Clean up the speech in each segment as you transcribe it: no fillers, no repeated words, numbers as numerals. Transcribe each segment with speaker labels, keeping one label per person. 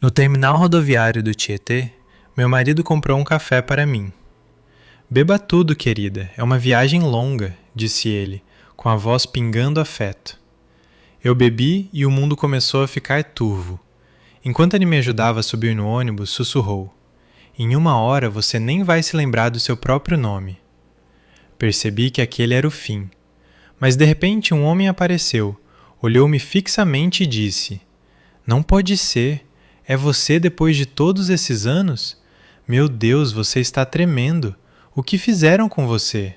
Speaker 1: No terminal rodoviário do Tietê, meu marido comprou um café para mim. Beba tudo, querida, é uma viagem longa, disse ele, com a voz pingando afeto. Eu bebi e o mundo começou a ficar turvo. Enquanto ele me ajudava a subir no ônibus, sussurrou. Em 1 hora você nem vai se lembrar do seu próprio nome. Percebi que aquele era o fim. Mas de repente um homem apareceu, olhou-me fixamente e disse: Não pode ser. É você depois de todos esses anos? Meu Deus, você está tremendo. O que fizeram com você?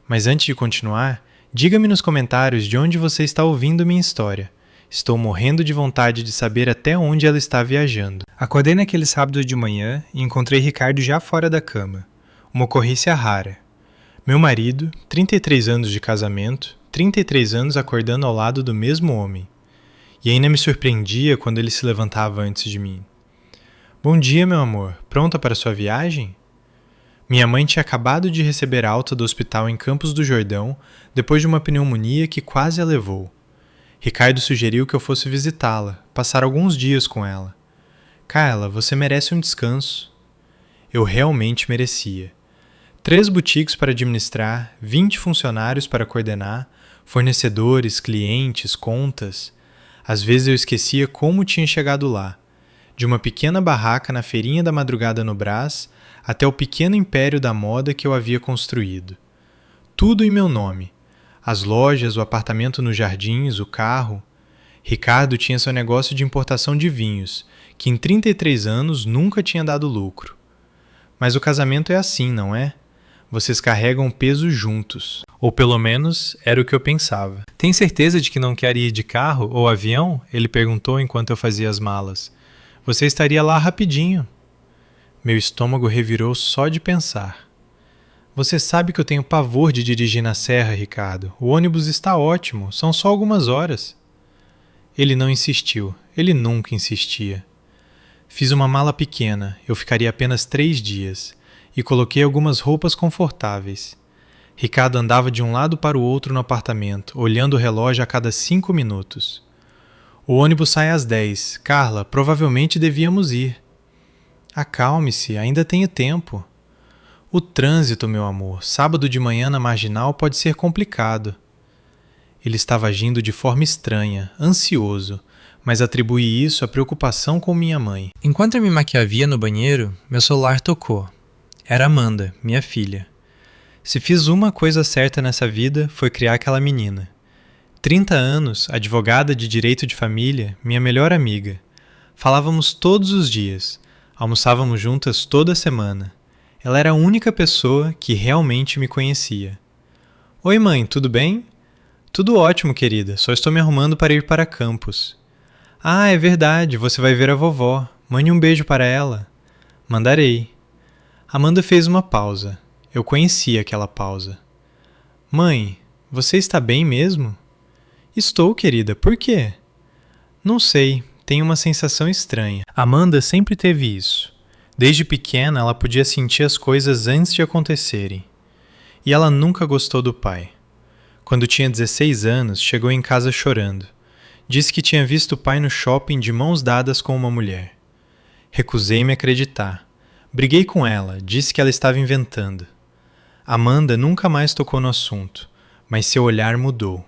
Speaker 1: Mas antes de continuar, diga-me nos comentários de onde você está ouvindo minha história. Estou morrendo de vontade de saber até onde ela está viajando. Acordei naquele sábado de manhã e encontrei Ricardo já fora da cama. Uma ocorrência rara. Meu marido, 33 anos de casamento, 33 anos acordando ao lado do mesmo homem. E ainda me surpreendia quando ele se levantava antes de mim. Bom dia, meu amor. Pronta para sua viagem? Minha mãe tinha acabado de receber alta do hospital em Campos do Jordão depois de uma pneumonia que quase a levou. Ricardo sugeriu que eu fosse visitá-la, passar alguns dias com ela. Carla, você merece um descanso. Eu realmente merecia. 3 boutiques para administrar, 20 funcionários para coordenar, fornecedores, clientes, contas. Às vezes eu esquecia como tinha chegado lá. De uma pequena barraca na feirinha da madrugada no Brás, até o pequeno império da moda que eu havia construído. Tudo em meu nome. As lojas, o apartamento nos Jardins, o carro. Ricardo tinha seu negócio de importação de vinhos, que em 33 anos nunca tinha dado lucro. Mas o casamento é assim, não é? Vocês carregam o peso juntos. Ou pelo menos era o que eu pensava. Tem certeza de que não quer ir de carro ou avião? Ele perguntou enquanto eu fazia as malas. Você estaria lá rapidinho. Meu estômago revirou só de pensar. Você sabe que eu tenho pavor de dirigir na serra, Ricardo. O ônibus está ótimo, são só algumas horas. Ele não insistiu, ele nunca insistia. Fiz uma mala pequena, eu ficaria apenas 3 dias, e coloquei algumas roupas confortáveis. Ricardo andava de um lado para o outro no apartamento, olhando o relógio a cada 5 minutos. O ônibus sai às 10. Carla, provavelmente devíamos ir. Acalme-se, ainda tenho tempo. O trânsito, meu amor, sábado de manhã na Marginal pode ser complicado. Ele estava agindo de forma estranha, ansioso, mas atribuí isso à preocupação com minha mãe. Enquanto eu me maquiavia no banheiro, meu celular tocou. Era Amanda, minha filha. Se fiz uma coisa certa nessa vida, foi criar aquela menina. 30 anos, advogada de direito de família, minha melhor amiga. Falávamos todos os dias, almoçávamos juntas toda semana. Ela era a única pessoa que realmente me conhecia. Oi mãe, tudo bem? Tudo ótimo, querida, só estou me arrumando para ir para Campos. Ah, é verdade, você vai ver a vovó. Mande um beijo para ela. Mandarei. Amanda fez uma pausa. Eu conhecia aquela pausa. Mãe, você está bem mesmo? Estou, querida, por quê? Não sei, tenho uma sensação estranha. Amanda sempre teve isso. Desde pequena ela podia sentir as coisas antes de acontecerem. E ela nunca gostou do pai. Quando tinha 16 anos, chegou em casa chorando. Disse que tinha visto o pai no shopping de mãos dadas com uma mulher. Recusei-me a acreditar. Briguei com ela, disse que ela estava inventando. Amanda nunca mais tocou no assunto, mas seu olhar mudou.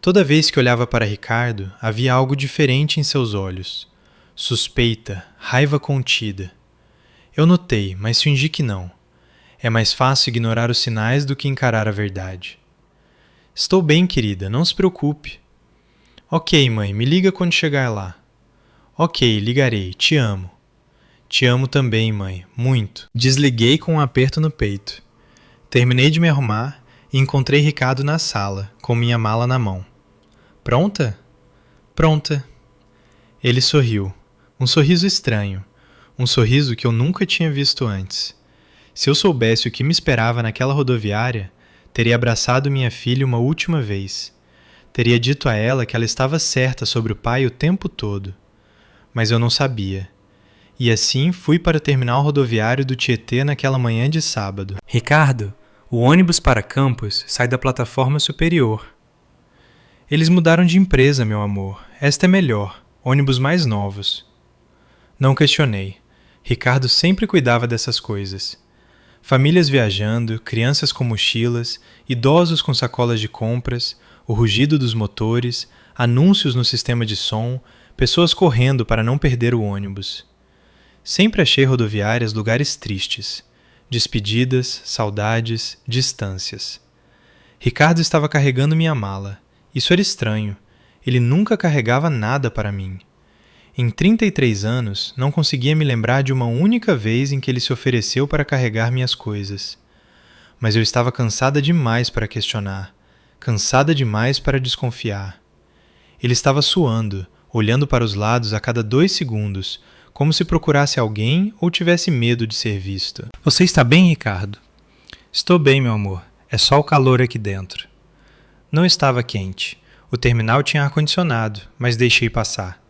Speaker 1: Toda vez que olhava para Ricardo, havia algo diferente em seus olhos. Suspeita, raiva contida. Eu notei, mas fingi que não. É mais fácil ignorar os sinais do que encarar a verdade. Estou bem, querida, não se preocupe. Ok, mãe, me liga quando chegar lá. Ok, ligarei, te amo. Te amo também, mãe, muito. Desliguei com um aperto no peito. Terminei de me arrumar e encontrei Ricardo na sala, com minha mala na mão. Pronta? Pronta. Ele sorriu. Um sorriso estranho. Um sorriso que eu nunca tinha visto antes. Se eu soubesse o que me esperava naquela rodoviária, teria abraçado minha filha uma última vez. Teria dito a ela que ela estava certa sobre o pai o tempo todo. Mas eu não sabia. E assim fui para o terminal rodoviário do Tietê naquela manhã de sábado. Ricardo, o ônibus para Campos sai da plataforma superior. Eles mudaram de empresa, meu amor. Esta é melhor. Ônibus mais novos. Não questionei. Ricardo sempre cuidava dessas coisas. Famílias viajando, crianças com mochilas, idosos com sacolas de compras, o rugido dos motores, anúncios no sistema de som, pessoas correndo para não perder o ônibus. Sempre achei rodoviárias lugares tristes. Despedidas, saudades, distâncias. Ricardo estava carregando minha mala. Isso era estranho. Ele nunca carregava nada para mim. Em 33 anos, não conseguia me lembrar de uma única vez em que ele se ofereceu para carregar minhas coisas. Mas eu estava cansada demais para questionar, cansada demais para desconfiar. Ele estava suando, olhando para os lados a cada 2 segundos, como se procurasse alguém ou tivesse medo de ser visto.
Speaker 2: Você está bem, Ricardo?
Speaker 1: Estou bem, meu amor. É só o calor aqui dentro. Não estava quente. O terminal tinha ar-condicionado, mas deixei passar.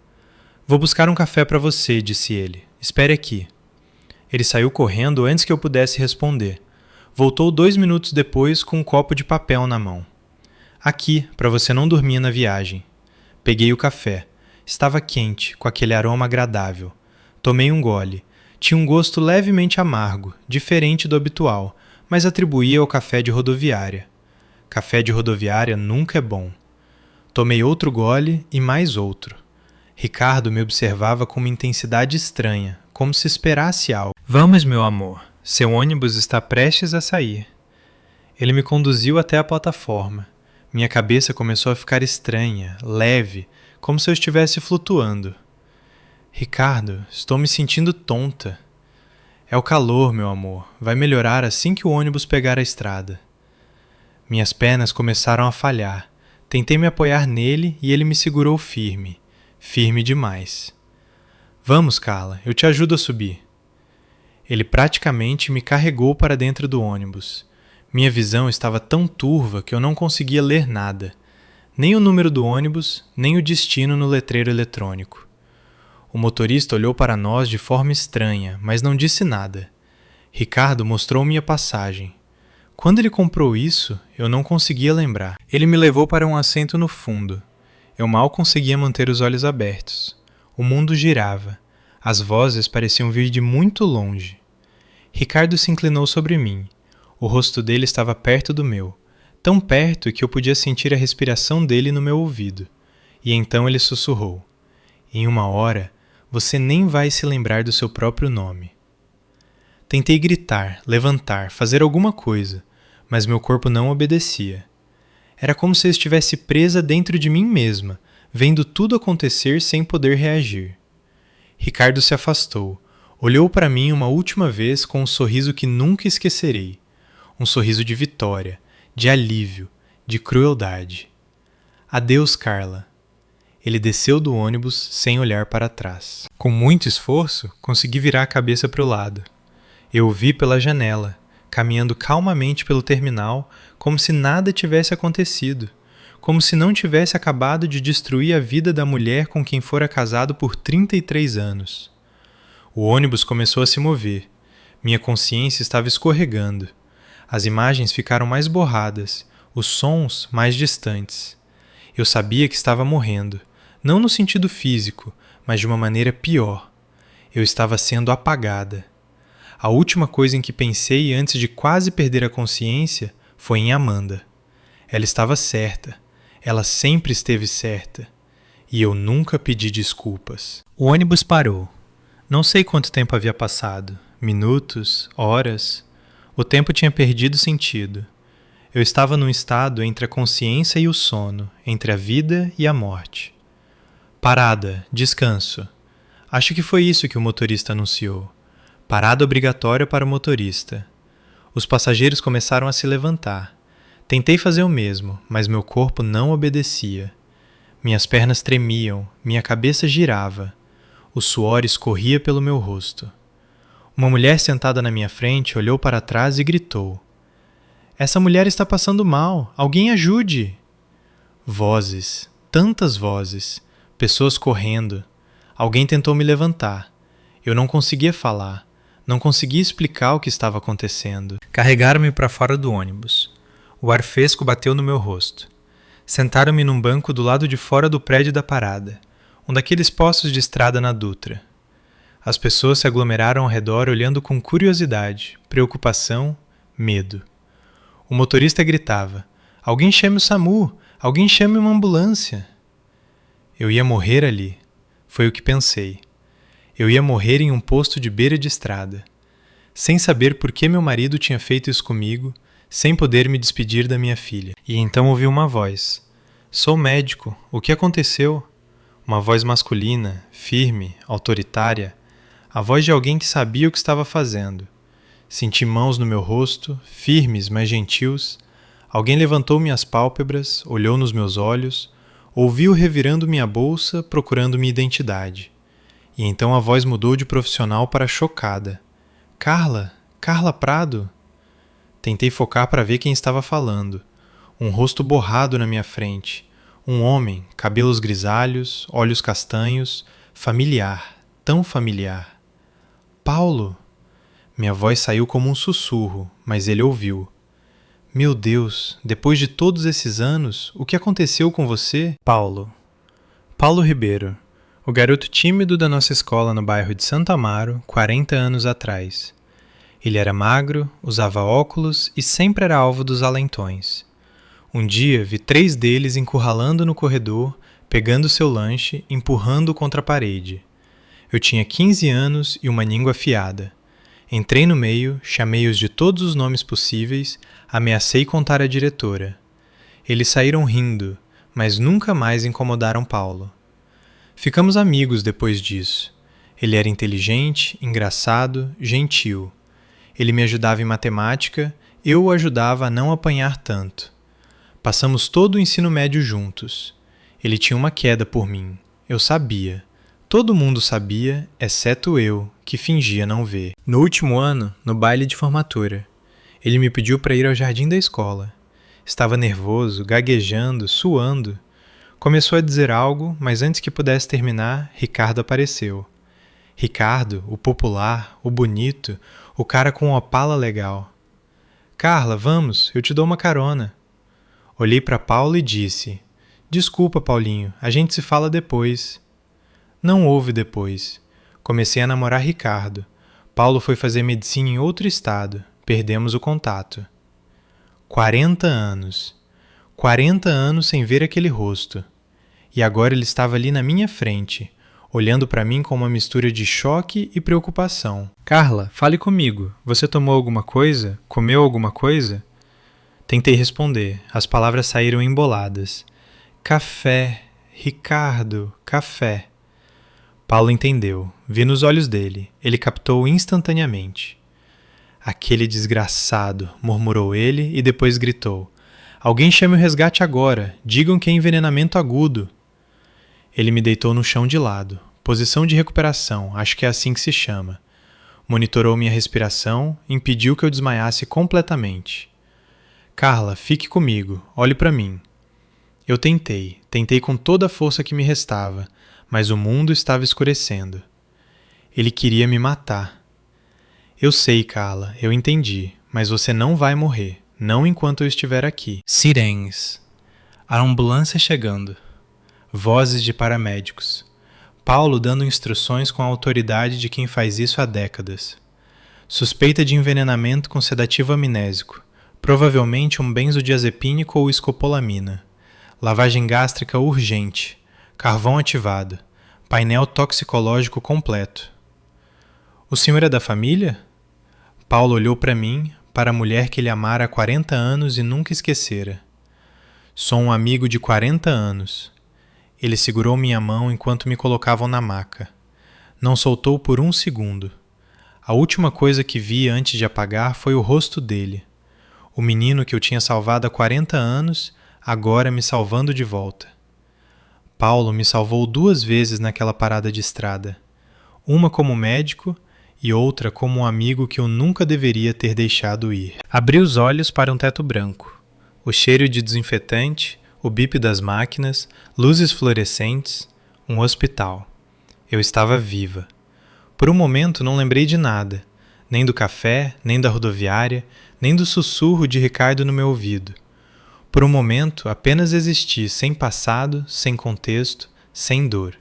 Speaker 1: Vou buscar um café para você, disse ele. Espere aqui. Ele saiu correndo antes que eu pudesse responder. Voltou 2 minutos depois com um copo de papel na mão. Aqui, para você não dormir na viagem. Peguei o café. Estava quente, com aquele aroma agradável. Tomei um gole. Tinha um gosto levemente amargo, diferente do habitual, mas atribuía ao café de rodoviária. Café de rodoviária nunca é bom. Tomei outro gole e mais outro. Ricardo me observava com uma intensidade estranha, como se esperasse algo. Vamos, meu amor. Seu ônibus está prestes a sair. Ele me conduziu até a plataforma. Minha cabeça começou a ficar estranha, leve, como se eu estivesse flutuando. Ricardo, estou me sentindo tonta. É o calor, meu amor. Vai melhorar assim que o ônibus pegar a estrada. Minhas pernas começaram a falhar. Tentei me apoiar nele e ele me segurou firme. Firme demais. Vamos, Carla, eu te ajudo a subir. Ele praticamente me carregou para dentro do ônibus. Minha visão estava tão turva que eu não conseguia ler nada. Nem o número do ônibus, nem o destino no letreiro eletrônico. O motorista olhou para nós de forma estranha, mas não disse nada. Ricardo mostrou-me a passagem. Quando ele comprou isso, eu não conseguia lembrar. Ele me levou para um assento no fundo. Eu mal conseguia manter os olhos abertos. O mundo girava. As vozes pareciam vir de muito longe. Ricardo se inclinou sobre mim. O rosto dele estava perto do meu, tão perto que eu podia sentir a respiração dele no meu ouvido. E então ele sussurrou: "Em 1 hora, você nem vai se lembrar do seu próprio nome." Tentei gritar, levantar, fazer alguma coisa, mas meu corpo não obedecia. Era como se eu estivesse presa dentro de mim mesma, vendo tudo acontecer sem poder reagir. Ricardo se afastou, olhou para mim uma última vez com um sorriso que nunca esquecerei. Um sorriso de vitória, de alívio, de crueldade. Adeus, Carla. Ele desceu do ônibus sem olhar para trás. Com muito esforço, consegui virar a cabeça para o lado. Eu o vi pela janela, caminhando calmamente pelo terminal, como se nada tivesse acontecido, como se não tivesse acabado de destruir a vida da mulher com quem fora casado por 33 anos. O ônibus começou a se mover. Minha consciência estava escorregando. As imagens ficaram mais borradas, os sons mais distantes. Eu sabia que estava morrendo, não no sentido físico, mas de uma maneira pior. Eu estava sendo apagada. A última coisa em que pensei antes de quase perder a consciência foi em Amanda. Ela estava certa. Ela sempre esteve certa. E eu nunca pedi desculpas. O ônibus parou. Não sei quanto tempo havia passado. Minutos, horas. O tempo tinha perdido sentido. Eu estava num estado entre a consciência e o sono, entre a vida e a morte. Parada, descanso. Acho que foi isso que o motorista anunciou. Parada obrigatória para o motorista. Os passageiros começaram a se levantar. Tentei fazer o mesmo, mas meu corpo não obedecia. Minhas pernas tremiam, minha cabeça girava. O suor escorria pelo meu rosto. Uma mulher sentada na minha frente olhou para trás e gritou: "Essa mulher está passando mal! Alguém ajude!" Vozes, tantas vozes, pessoas correndo. Alguém tentou me levantar. Eu não conseguia falar. Não conseguia explicar o que estava acontecendo. Carregaram-me para fora do ônibus. O ar fresco bateu no meu rosto. Sentaram-me num banco do lado de fora do prédio da parada, um daqueles postos de estrada na Dutra. As pessoas se aglomeraram ao redor olhando com curiosidade, preocupação, medo. O motorista gritava: "Alguém chame o SAMU! Alguém chame uma ambulância!" Eu ia morrer ali. Foi o que pensei. Eu ia morrer em um posto de beira de estrada. Sem saber por que meu marido tinha feito isso comigo, sem poder me despedir da minha filha. E então ouvi uma voz. "Sou médico. O que aconteceu?" Uma voz masculina, firme, autoritária. A voz de alguém que sabia o que estava fazendo. Senti mãos no meu rosto, firmes, mas gentios. Alguém levantou minhas pálpebras, olhou nos meus olhos, ouviu revirando minha bolsa, procurando minha identidade. E então a voz mudou de profissional para chocada. "Carla! Carla Prado!" Tentei focar para ver quem estava falando. Um rosto borrado na minha frente. Um homem, cabelos grisalhos, olhos castanhos, familiar, tão familiar. "Paulo!" Minha voz saiu como um sussurro, mas ele ouviu. "Meu Deus, depois de todos esses anos, o que aconteceu com você?" Paulo. Paulo Ribeiro, o garoto tímido da nossa escola no bairro de Santo Amaro, 40 anos atrás. Ele era magro, usava óculos e sempre era alvo dos valentões. Um dia vi 3 deles encurralando no corredor, pegando seu lanche, empurrando-o contra a parede. Eu tinha 15 anos e uma língua afiada. Entrei no meio, chamei-os de todos os nomes possíveis, ameacei contar à diretora. Eles saíram rindo, mas nunca mais incomodaram Paulo. Ficamos amigos depois disso. Ele era inteligente, engraçado, gentil. Ele me ajudava em matemática, eu o ajudava a não apanhar tanto. Passamos todo o ensino médio juntos. Ele tinha uma queda por mim. Eu sabia. Todo mundo sabia, exceto eu, que fingia não ver. No último ano, no baile de formatura, ele me pediu para ir ao jardim da escola. Estava nervoso, gaguejando, suando. Começou a dizer algo, mas antes que pudesse terminar, Ricardo apareceu. Ricardo, o popular, o bonito, o cara com uma Opala legal. "Carla, vamos, eu te dou uma carona." Olhei para Paulo e disse: "Desculpa, Paulinho, a gente se fala depois." Não houve depois. Comecei a namorar Ricardo. Paulo foi fazer medicina em outro estado. Perdemos o contato. 40 anos. 40 anos sem ver aquele rosto. E agora ele estava ali na minha frente, olhando para mim com uma mistura de choque e preocupação. "Carla, fale comigo. Você tomou alguma coisa? Comeu alguma coisa?" Tentei responder. As palavras saíram emboladas. "Café. Ricardo, café." Paulo entendeu. Vi nos olhos dele. Ele captou instantaneamente. "Aquele desgraçado", murmurou ele e depois gritou: "Alguém chame o resgate agora. Digam que é envenenamento agudo." Ele me deitou no chão de lado. Posição de recuperação, acho que é assim que se chama. Monitorou minha respiração, impediu que eu desmaiasse completamente. "Carla, fique comigo. Olhe para mim." Eu tentei com toda a força que me restava, mas o mundo estava escurecendo. Ele queria me matar. "Eu sei, Carla, eu entendi, mas você não vai morrer, não enquanto eu estiver aqui." Sirenes. A ambulância chegando. Vozes de paramédicos. Paulo dando instruções com a autoridade de quem faz isso há décadas. Suspeita de envenenamento com sedativo amnésico, provavelmente um benzodiazepínico ou escopolamina. Lavagem gástrica urgente. Carvão ativado. Painel toxicológico completo. "O senhor é da família?" Paulo olhou para mim, para a mulher que ele amara há 40 anos e nunca esquecera. "Sou um amigo de 40 anos." Ele segurou minha mão enquanto me colocavam na maca. Não soltou por um segundo. A última coisa que vi antes de apagar foi o rosto dele. O menino que eu tinha salvado há 40 anos, agora me salvando de volta. Paulo me salvou 2 vezes naquela parada de estrada. Uma como médico e outra como um amigo que eu nunca deveria ter deixado ir. Abri os olhos para um teto branco. O cheiro de desinfetante, o bip das máquinas, luzes fluorescentes, um hospital. Eu estava viva. Por um momento não lembrei de nada, nem do café, nem da rodoviária, nem do sussurro de Ricardo no meu ouvido. Por um momento apenas existi sem passado, sem contexto, sem dor.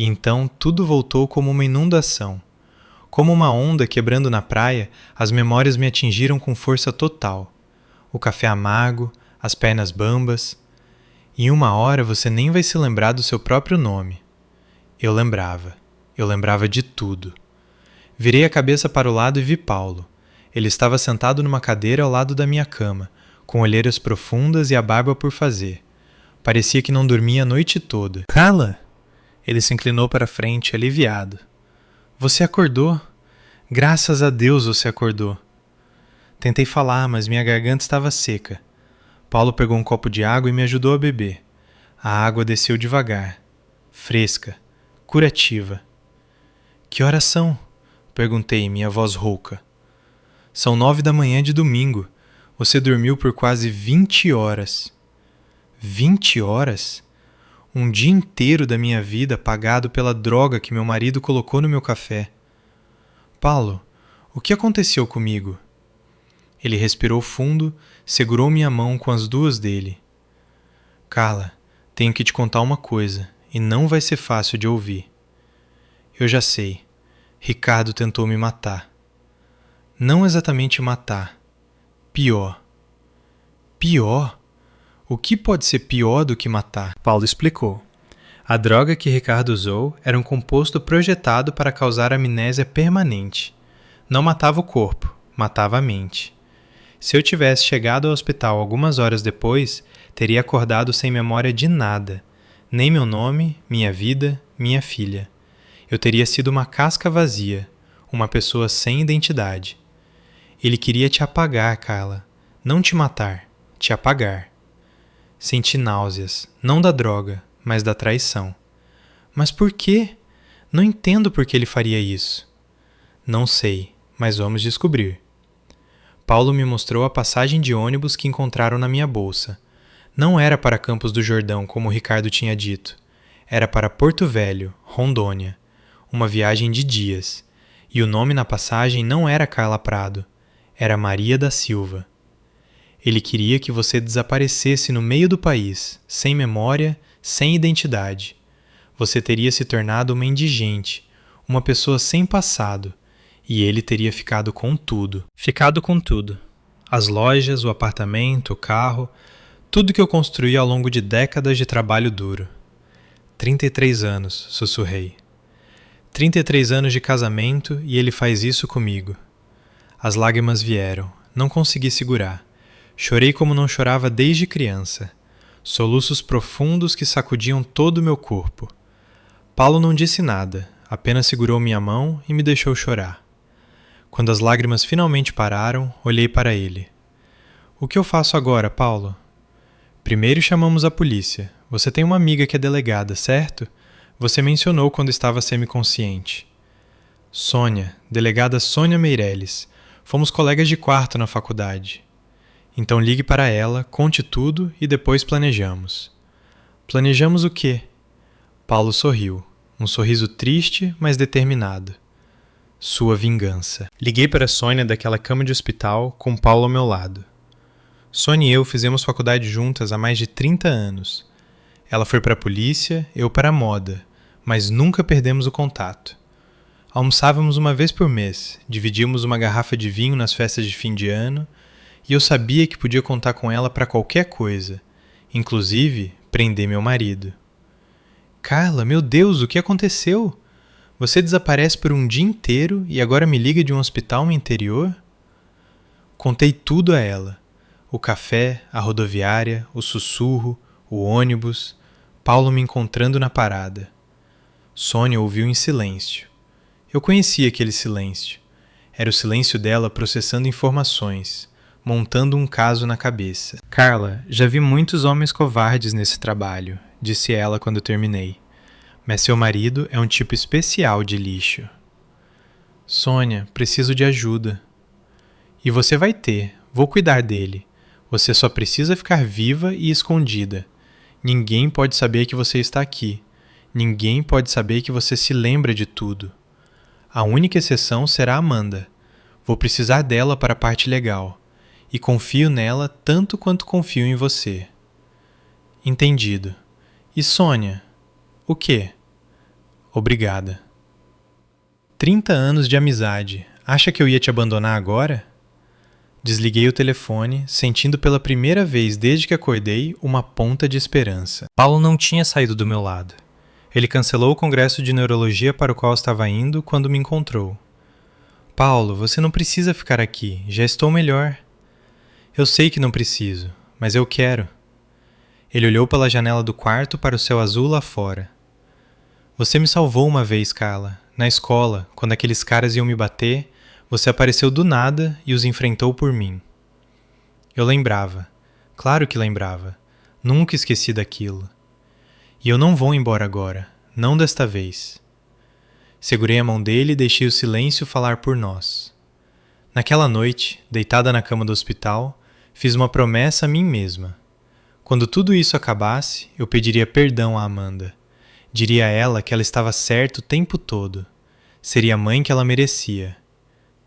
Speaker 1: E então tudo voltou como uma inundação. Como uma onda quebrando na praia, as memórias me atingiram com força total. O café amargo, as pernas bambas. Em uma hora você nem vai se lembrar do seu próprio nome. Eu lembrava de tudo. Virei a cabeça para o lado e vi Paulo. Ele estava sentado numa cadeira ao lado da minha cama, com olheiras profundas e a barba por fazer. Parecia que não dormia a noite toda. Carla! Ele se inclinou para frente, aliviado. Você acordou? Graças a Deus você acordou. Tentei falar, mas minha garganta estava seca. Paulo pegou um copo de água e me ajudou a beber. A água desceu devagar, fresca, curativa. Que horas são? Perguntei, minha voz rouca. São 9 da manhã de domingo. Você dormiu por quase 20 horas. 20 horas? Um dia inteiro da minha vida pagado pela droga que meu marido colocou no meu café. Paulo, o que aconteceu comigo? Ele respirou fundo, segurou minha mão com as duas dele. Carla, tenho que te contar uma coisa, e não vai ser fácil de ouvir. Eu já sei. Ricardo tentou me matar. Não exatamente matar. Pior. Pior? O que pode ser pior do que matar? Paulo explicou. A droga que Ricardo usou era um composto projetado para causar amnésia permanente. Não matava o corpo, matava a mente. Se eu tivesse chegado ao hospital algumas horas depois, teria acordado sem memória de nada. Nem meu nome, minha vida, minha filha. Eu teria sido uma casca vazia, uma pessoa sem identidade. Ele queria te apagar, Carla. Não te matar, te apagar. Senti náuseas, não da droga, mas da traição. Mas por quê? Não entendo por que ele faria isso. Não sei, mas vamos descobrir. Paulo me mostrou a passagem de ônibus que encontraram na minha bolsa. Não era para Campos do Jordão, como o Ricardo tinha dito. Era para Porto Velho, Rondônia. Uma viagem de dias. E o nome na passagem não era Carla Prado. Era Maria da Silva. Ele queria que você desaparecesse no meio do país, sem memória, sem identidade. Você teria se tornado uma indigente, uma pessoa sem passado, e ele teria ficado com tudo. Ficado com tudo. As lojas, o apartamento, o carro, tudo que eu construí ao longo de décadas de trabalho duro. 33 anos, sussurrei. 33 anos de casamento e ele faz isso comigo. As lágrimas vieram, não consegui segurar. Chorei como não chorava desde criança. Soluços profundos que sacudiam todo o meu corpo. Paulo não disse nada, apenas segurou minha mão e me deixou chorar. Quando as lágrimas finalmente pararam, olhei para ele. O que eu faço agora, Paulo? Primeiro chamamos a polícia. Você tem uma amiga que é delegada, certo? Você mencionou quando estava semiconsciente. Sônia, delegada Sônia Meirelles. Fomos colegas de quarto na faculdade. Então ligue para ela, conte tudo e depois planejamos. Planejamos o quê? Paulo sorriu. Um sorriso triste, mas determinado. Sua vingança. Liguei para Sônia daquela cama de hospital, com Paulo ao meu lado. Sônia e eu fizemos faculdade juntas há mais de 30 anos. Ela foi para a polícia, eu para a moda, mas nunca perdemos o contato. Almoçávamos uma vez por mês, dividíamos uma garrafa de vinho nas festas de fim de ano, e eu sabia que podia contar com ela para qualquer coisa, inclusive prender meu marido. Carla, meu Deus, o que aconteceu? Você desaparece por um dia inteiro e agora me liga de um hospital no interior? Contei tudo a ela. O café, a rodoviária, o sussurro, o ônibus, Paulo me encontrando na parada. Sônia ouviu em silêncio. Eu conhecia aquele silêncio. Era o silêncio dela processando informações, montando um caso na cabeça. Carla, já vi muitos homens covardes nesse trabalho, disse ela quando terminei. Mas seu marido é um tipo especial de lixo. Sônia, preciso de ajuda. E você vai ter, vou cuidar dele. Você só precisa ficar viva e escondida. Ninguém pode saber que você está aqui. Ninguém pode saber que você se lembra de tudo. A única exceção será Amanda. Vou precisar dela para a parte legal. E confio nela tanto quanto confio em você. Entendido. E Sônia? O quê? Obrigada. 30 anos de amizade. Acha que eu ia te abandonar agora? Desliguei o telefone, sentindo pela primeira vez desde que acordei uma ponta de esperança. Paulo não tinha saído do meu lado. Ele cancelou o congresso de neurologia para o qual estava indo quando me encontrou. Paulo, você não precisa ficar aqui, já estou melhor. Eu sei que não preciso, mas eu quero. Ele olhou pela janela do quarto para o céu azul lá fora. Você me salvou uma vez, Carla. Na escola, quando aqueles caras iam me bater, você apareceu do nada e os enfrentou por mim. Eu lembrava. Claro que lembrava. Nunca esqueci daquilo. E eu não vou embora agora. Não desta vez. Segurei a mão dele e deixei o silêncio falar por nós. Naquela noite, deitada na cama do hospital, fiz uma promessa a mim mesma. Quando tudo isso acabasse, eu pediria perdão a Amanda. Diria a ela que ela estava certa o tempo todo. Seria a mãe que ela merecia.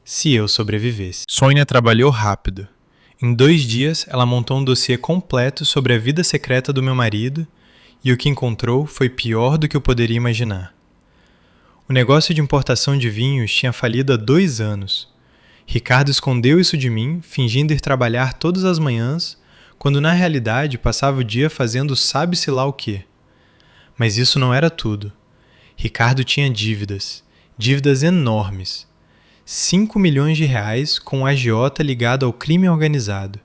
Speaker 1: Se eu sobrevivesse. Sônia trabalhou rápido. Em 2 dias, ela montou um dossiê completo sobre a vida secreta do meu marido e o que encontrou foi pior do que eu poderia imaginar. O negócio de importação de vinhos tinha falido há 2 anos. Ricardo escondeu isso de mim, fingindo ir trabalhar todas as manhãs, quando na realidade passava o dia fazendo sabe-se lá o quê. Mas isso não era tudo. Ricardo tinha dívidas enormes. 5 milhões de reais com um agiota ligado ao crime organizado.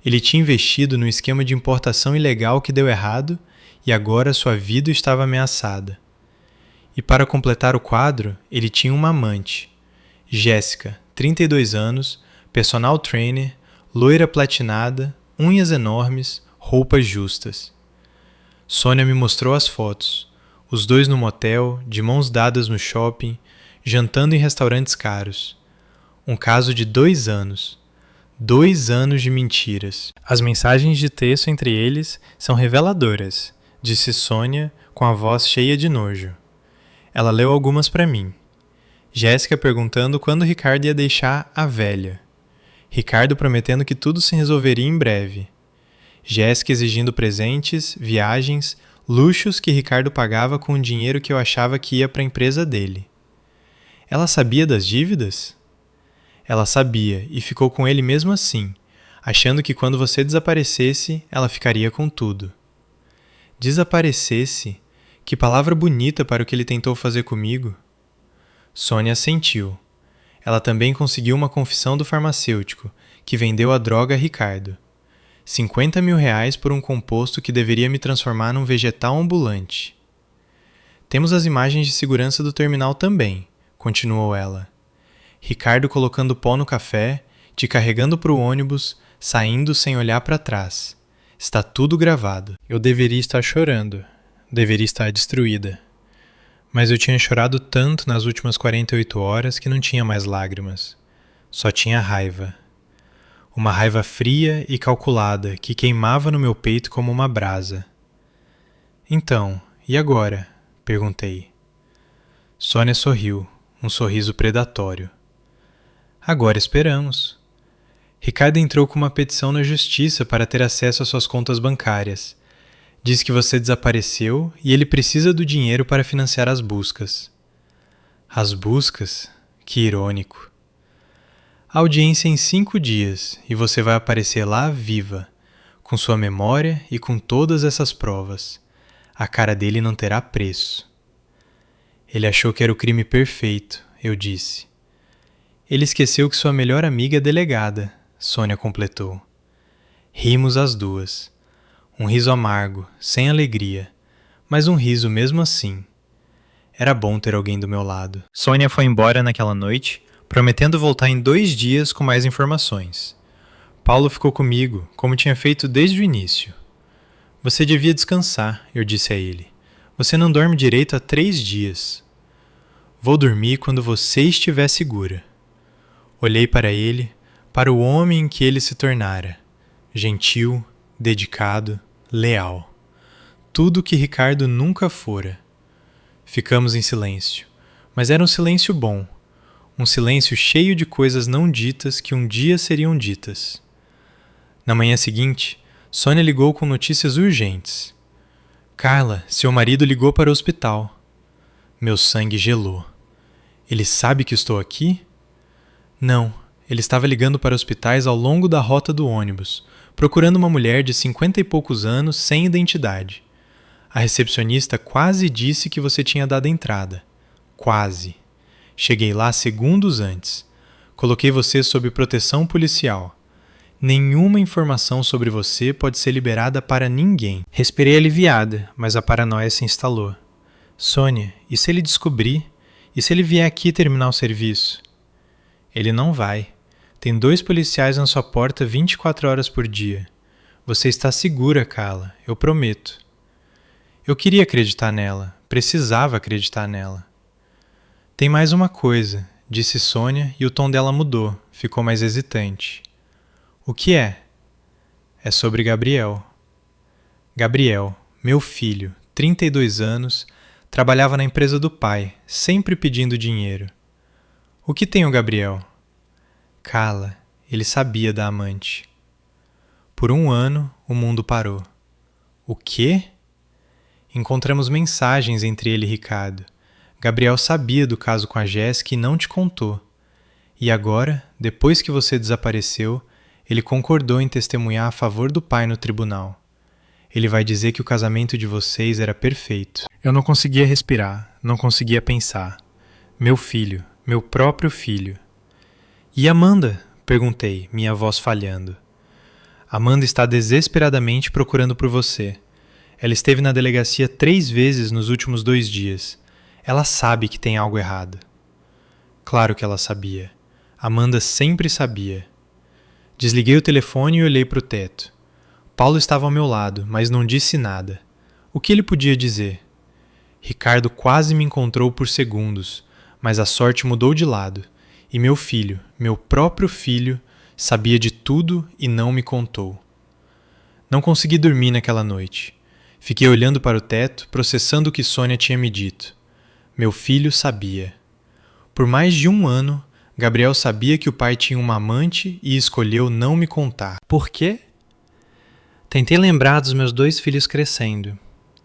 Speaker 1: Ele tinha investido no esquema de importação ilegal que deu errado e agora sua vida estava ameaçada. E para completar o quadro, ele tinha uma amante, Jéssica, 32 anos, personal trainer, loira platinada, unhas enormes, roupas justas. Sônia me mostrou as fotos, os dois no motel, de mãos dadas no shopping, jantando em restaurantes caros. Um caso de 2 anos. 2 anos de mentiras. As mensagens de texto entre eles são reveladoras, disse Sônia com a voz cheia de nojo. Ela leu algumas para mim. Jéssica perguntando quando Ricardo ia deixar a velha. Ricardo prometendo que tudo se resolveria em breve. Jéssica exigindo presentes, viagens, luxos que Ricardo pagava com o dinheiro que eu achava que ia para a empresa dele. Ela sabia das dívidas? Ela sabia e ficou com ele mesmo assim, achando que quando você desaparecesse, ela ficaria com tudo. Desaparecesse? Que palavra bonita para o que ele tentou fazer comigo. Sônia assentiu. Ela também conseguiu uma confissão do farmacêutico, que vendeu a droga a Ricardo. 50 mil reais por um composto que deveria me transformar num vegetal ambulante. Temos as imagens de segurança do terminal também, continuou ela. Ricardo colocando pó no café, te carregando para o ônibus, saindo sem olhar para trás. Está tudo gravado. Eu deveria estar chorando. Deveria estar destruída. Mas eu tinha chorado tanto nas últimas 48 horas que não tinha mais lágrimas. Só tinha raiva. Uma raiva fria e calculada que queimava no meu peito como uma brasa. Então, e agora? Perguntei. Sônia sorriu, um sorriso predatório. Agora esperamos. Ricardo entrou com uma petição na justiça para ter acesso às suas contas bancárias. Diz que você desapareceu e ele precisa do dinheiro para financiar as buscas. As buscas? Que irônico. A audiência em 5 dias e você vai aparecer lá viva, com sua memória e com todas essas provas. A cara dele não terá preço. Ele achou que era o crime perfeito, eu disse. Ele esqueceu que sua melhor amiga é delegada, Sônia completou. Rimos as duas. Um riso amargo, sem alegria, mas um riso mesmo assim. Era bom ter alguém do meu lado. Sônia foi embora naquela noite, prometendo voltar em 2 dias com mais informações. Paulo ficou comigo, como tinha feito desde o início. Você devia descansar, eu disse a ele. Você não dorme direito há 3 dias. Vou dormir quando você estiver segura. Olhei para ele, para o homem em que ele se tornara. Gentil, dedicado, leal. Tudo que Ricardo nunca fora. Ficamos em silêncio, mas era um silêncio bom. Um silêncio cheio de coisas não ditas que um dia seriam ditas. Na manhã seguinte, Sônia ligou com notícias urgentes. Carla, seu marido ligou para o hospital. Meu sangue gelou. Ele sabe que estou aqui? Não, ele estava ligando para hospitais ao longo da rota do ônibus, procurando uma mulher de 50 e poucos anos sem identidade. A recepcionista quase disse que você tinha dado entrada. Quase. Cheguei lá segundos antes. Coloquei você sob proteção policial. Nenhuma informação sobre você pode ser liberada para ninguém. Respirei aliviada, mas a paranoia se instalou. Sônia, e se ele descobrir? E se ele vier aqui terminar o serviço? Ele não vai. Tem 2 policiais na sua porta 24 horas por dia. Você está segura, Carla, eu prometo. Eu queria acreditar nela, precisava acreditar nela. Tem mais uma coisa, disse Sônia e o tom dela mudou, ficou mais hesitante. O que é? É sobre Gabriel. Gabriel, meu filho, 32 anos, trabalhava na empresa do pai, sempre pedindo dinheiro. O que tem o Gabriel? Carla, ele sabia da amante. Por 1 ano, o mundo parou. O quê? Encontramos mensagens entre ele e Ricardo. Gabriel sabia do caso com a Jéssica e não te contou. E agora, depois que você desapareceu, ele concordou em testemunhar a favor do pai no tribunal. Ele vai dizer que o casamento de vocês era perfeito. Eu não conseguia respirar, não conseguia pensar. Meu filho, meu próprio filho. E Amanda? Perguntei, minha voz falhando. Amanda está desesperadamente procurando por você. Ela esteve na delegacia 3 vezes nos últimos 2 dias. Ela sabe que tem algo errado. Claro que ela sabia. Amanda sempre sabia. Desliguei o telefone e olhei para o teto. Paulo estava ao meu lado, mas não disse nada. O que ele podia dizer? Ricardo quase me encontrou por segundos, mas a sorte mudou de lado, e meu filho, meu próprio filho, sabia de tudo e não me contou. Não consegui dormir naquela noite. Fiquei olhando para o teto, processando o que Sônia tinha me dito. Meu filho sabia. Por mais de 1 ano, Gabriel sabia que o pai tinha uma amante e escolheu não me contar. Por quê? Tentei lembrar dos meus 2 filhos crescendo.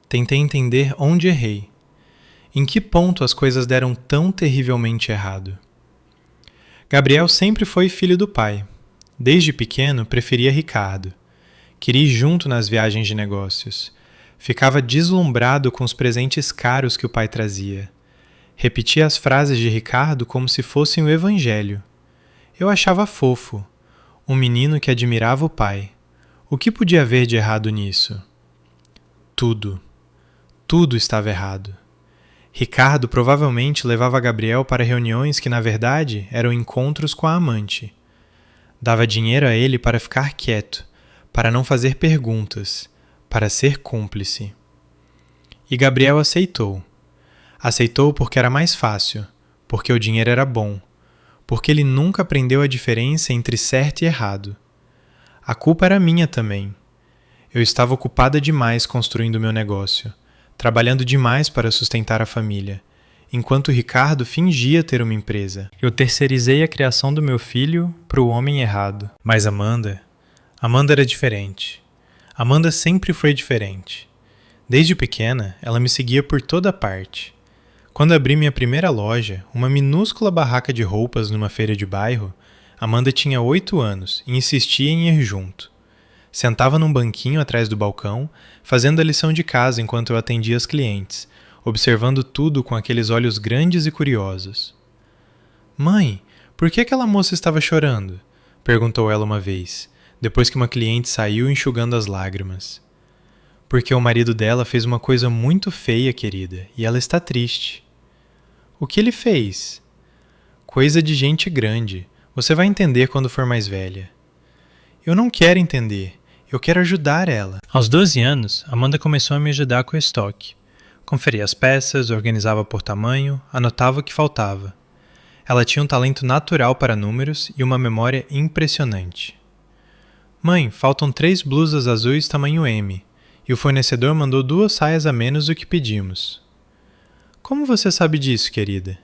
Speaker 1: Tentei entender onde errei. Em que ponto as coisas deram tão terrivelmente errado? Gabriel sempre foi filho do pai. Desde pequeno, preferia Ricardo. Queria ir junto nas viagens de negócios. Ficava deslumbrado com os presentes caros que o pai trazia. Repetia as frases de Ricardo como se fossem o evangelho. Eu achava fofo. Um menino que admirava o pai. O que podia haver de errado nisso? Tudo. Tudo estava errado. Ricardo provavelmente levava Gabriel para reuniões que, na verdade, eram encontros com a amante. Dava dinheiro a ele para ficar quieto, para não fazer perguntas, para ser cúmplice. E Gabriel aceitou. Aceitou porque era mais fácil, porque o dinheiro era bom, porque ele nunca aprendeu a diferença entre certo e errado. A culpa era minha também. Eu estava ocupada demais construindo meu negócio, trabalhando demais para sustentar a família, enquanto Ricardo fingia ter uma empresa. Eu terceirizei a criação do meu filho para o homem errado. Mas Amanda era diferente. Amanda sempre foi diferente. Desde pequena, ela me seguia por toda parte. Quando abri minha primeira loja, uma minúscula barraca de roupas numa feira de bairro, Amanda tinha 8 anos e insistia em ir junto. Sentava num banquinho atrás do balcão, fazendo a lição de casa enquanto eu atendia as clientes, observando tudo com aqueles olhos grandes e curiosos. Mãe, por que aquela moça estava chorando? Perguntou ela uma vez, depois que uma cliente saiu enxugando as lágrimas. Porque o marido dela fez uma coisa muito feia, querida, e ela está triste. O que ele fez? Coisa de gente grande. Você vai entender quando for mais velha. Eu não quero entender. Eu quero ajudar ela. Aos 12 anos, Amanda começou a me ajudar com o estoque. Conferia as peças, organizava por tamanho, anotava o que faltava. Ela tinha um talento natural para números e uma memória impressionante. Mãe, faltam 3 blusas azuis tamanho M, e o fornecedor mandou 2 saias a menos do que pedimos. Como você sabe disso, querida?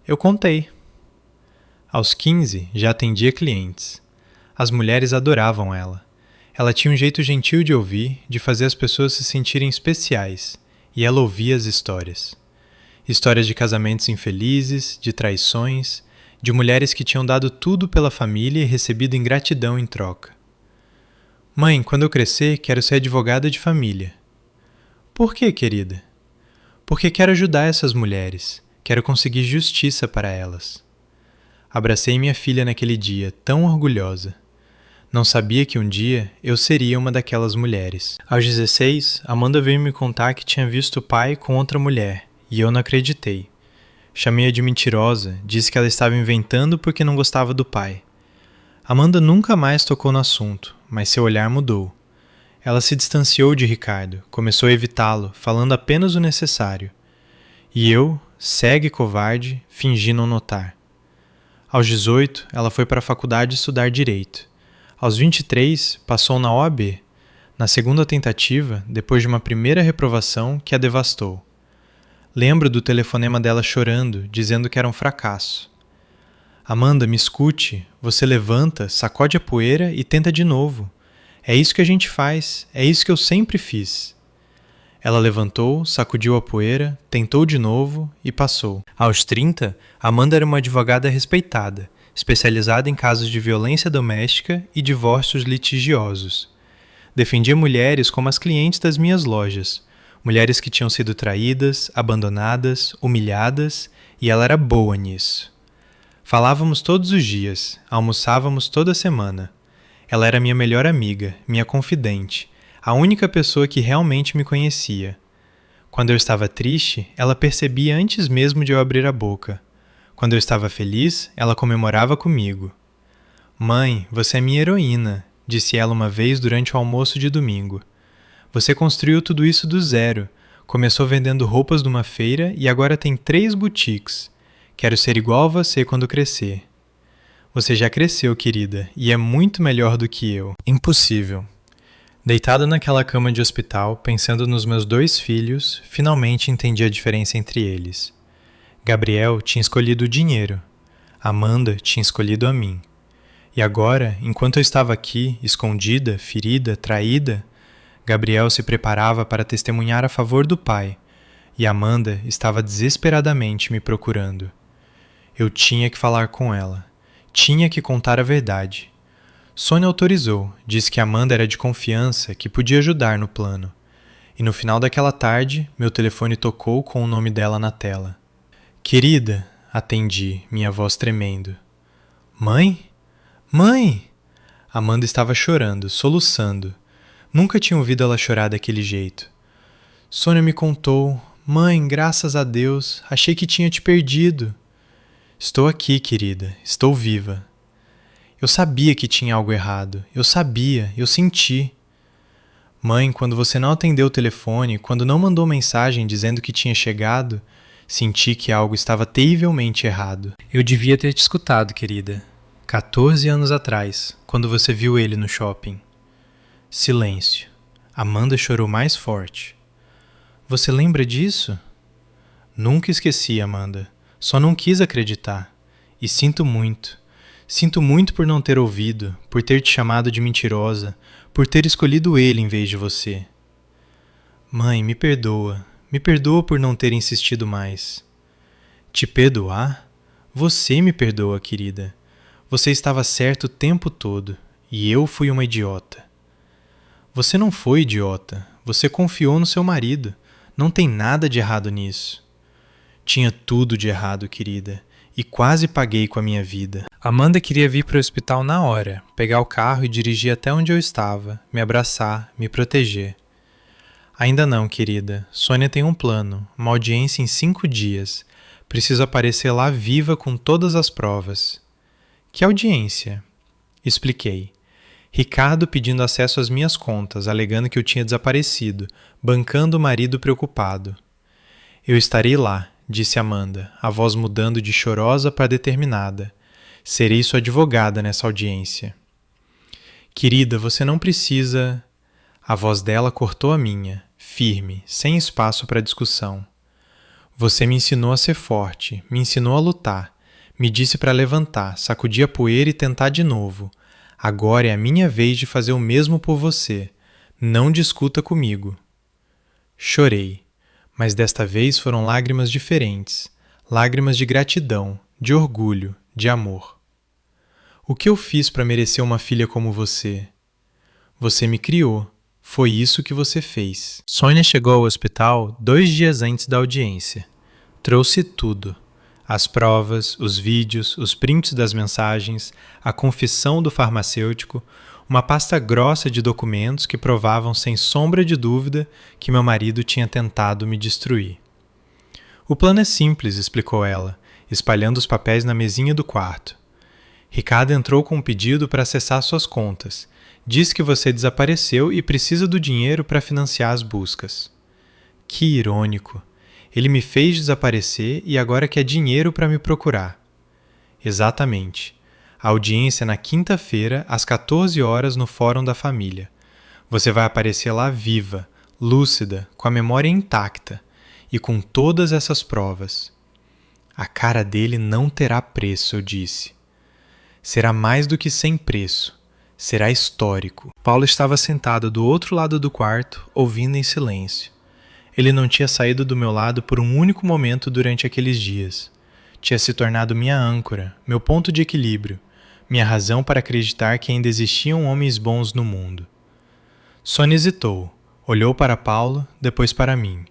Speaker 1: Eu contei. Aos 15, já atendia clientes. As mulheres adoravam ela. Ela tinha um jeito gentil de ouvir, de fazer as pessoas se sentirem especiais, e ela ouvia as histórias. Histórias de casamentos infelizes, de traições, de mulheres que tinham dado tudo pela família e recebido ingratidão em troca. Mãe, quando eu crescer, quero ser advogada de família. Por quê, querida? Porque quero ajudar essas mulheres, quero conseguir justiça para elas. Abracei minha filha naquele dia, tão orgulhosa. Não sabia que um dia eu seria uma daquelas mulheres. Aos 16, Amanda veio me contar que tinha visto o pai com outra mulher, e eu não acreditei. Chamei-a de mentirosa, disse que ela estava inventando porque não gostava do pai. Amanda nunca mais tocou no assunto, mas seu olhar mudou. Ela se distanciou de Ricardo, começou a evitá-lo, falando apenas o necessário. E eu, cega e covarde, fingi não notar. Aos 18, ela foi para a faculdade estudar Direito. Aos 23, passou na OAB. Na segunda tentativa, depois de uma primeira reprovação que a devastou. Lembro do telefonema dela chorando, dizendo que era um fracasso. Amanda, me escute. Você levanta, sacode a poeira e tenta de novo. É isso que a gente faz, é isso que eu sempre fiz. Ela levantou, sacudiu a poeira, tentou de novo e passou. Aos 30, Amanda era uma advogada respeitada, especializada em casos de violência doméstica e divórcios litigiosos. Defendia mulheres como as clientes das minhas lojas, mulheres que tinham sido traídas, abandonadas, humilhadas, e ela era boa nisso. Falávamos todos os dias, almoçávamos toda semana. Ela era minha melhor amiga, minha confidente, a única pessoa que realmente me conhecia. Quando eu estava triste, ela percebia antes mesmo de eu abrir a boca. Quando eu estava feliz, ela comemorava comigo. Mãe, você é minha heroína, disse ela uma vez durante o almoço de domingo. Você construiu tudo isso do zero, começou vendendo roupas numa feira e agora tem 3 boutiques. Quero ser igual a você quando crescer. Você já cresceu, querida, e é muito melhor do que eu. Impossível. Deitado naquela cama de hospital, pensando nos meus 2 filhos, finalmente entendi a diferença entre eles. Gabriel tinha escolhido o dinheiro. Amanda tinha escolhido a mim. E agora, enquanto eu estava aqui, escondida, ferida, traída, Gabriel se preparava para testemunhar a favor do pai, e Amanda estava desesperadamente me procurando. Eu tinha que falar com ela. Tinha que contar a verdade. Sônia autorizou, disse que Amanda era de confiança, que podia ajudar no plano. E no final daquela tarde, meu telefone tocou com o nome dela na tela. Querida, atendi, minha voz tremendo. Mãe? Mãe! Amanda estava chorando, soluçando. Nunca tinha ouvido ela chorar daquele jeito. Sônia me contou. Mãe, graças a Deus, achei que tinha te perdido. Estou aqui, querida, estou viva. Eu sabia que tinha algo errado. Eu sabia, eu senti. Mãe, quando você não atendeu o telefone, quando não mandou mensagem dizendo que tinha chegado, senti que algo estava terrivelmente errado. Eu devia ter te escutado, querida. 14 anos atrás, quando você viu ele no shopping. Silêncio. Amanda chorou mais forte. Você lembra disso? Nunca esqueci, Amanda. Só não quis acreditar. E sinto muito. Sinto muito por não ter ouvido, por ter te chamado de mentirosa, por ter escolhido ele em vez de você. Mãe, me perdoa. Me perdoa por não ter insistido mais. Te perdoar? Você me perdoa, querida. Você estava certo o tempo todo, e eu fui uma idiota. Você não foi idiota. Você confiou no seu marido. Não tem nada de errado nisso. Tinha tudo de errado, querida, e quase paguei com a minha vida. Amanda queria vir para o hospital na hora, pegar o carro e dirigir até onde eu estava, me abraçar, me proteger. Ainda não, querida. Sônia tem um plano, uma audiência em 5 dias. Preciso aparecer lá viva com todas as provas. Que audiência? Expliquei. Ricardo pedindo acesso às minhas contas, alegando que eu tinha desaparecido, bancando o marido preocupado. Eu estarei lá, disse Amanda, a voz mudando de chorosa para determinada. Serei sua advogada nessa audiência. Querida, você não precisa... A voz dela cortou a minha, firme, sem espaço para discussão. Você me ensinou a ser forte, me ensinou a lutar, me disse para levantar, sacudir a poeira e tentar de novo. Agora é a minha vez de fazer o mesmo por você. Não discuta comigo. Chorei. Mas desta vez foram lágrimas diferentes, lágrimas de gratidão, de orgulho, de amor. O que eu fiz para merecer uma filha como você? Você me criou. Foi isso que você fez. Sônia chegou ao hospital 2 dias antes da audiência. Trouxe tudo. As provas, os vídeos, os prints das mensagens, a confissão do farmacêutico, uma pasta grossa de documentos que provavam sem sombra de dúvida que meu marido tinha tentado me destruir. O plano é simples, explicou ela, espalhando os papéis na mesinha do quarto. Ricardo entrou com um pedido para acessar suas contas. Diz que você desapareceu e precisa do dinheiro para financiar as buscas. Que irônico. Ele me fez desaparecer e agora quer dinheiro para me procurar. Exatamente. A audiência é na quinta-feira, às 14 horas, no Fórum da Família. Você vai aparecer lá viva, lúcida, com a memória intacta e com todas essas provas. A cara dele não terá preço, eu disse. Será mais do que sem preço. Será histórico. Paulo estava sentado do outro lado do quarto, ouvindo em silêncio. Ele não tinha saído do meu lado por um único momento durante aqueles dias. Tinha se tornado minha âncora, meu ponto de equilíbrio, minha razão para acreditar que ainda existiam homens bons no mundo. Sônia hesitou, olhou para Paulo, depois para mim.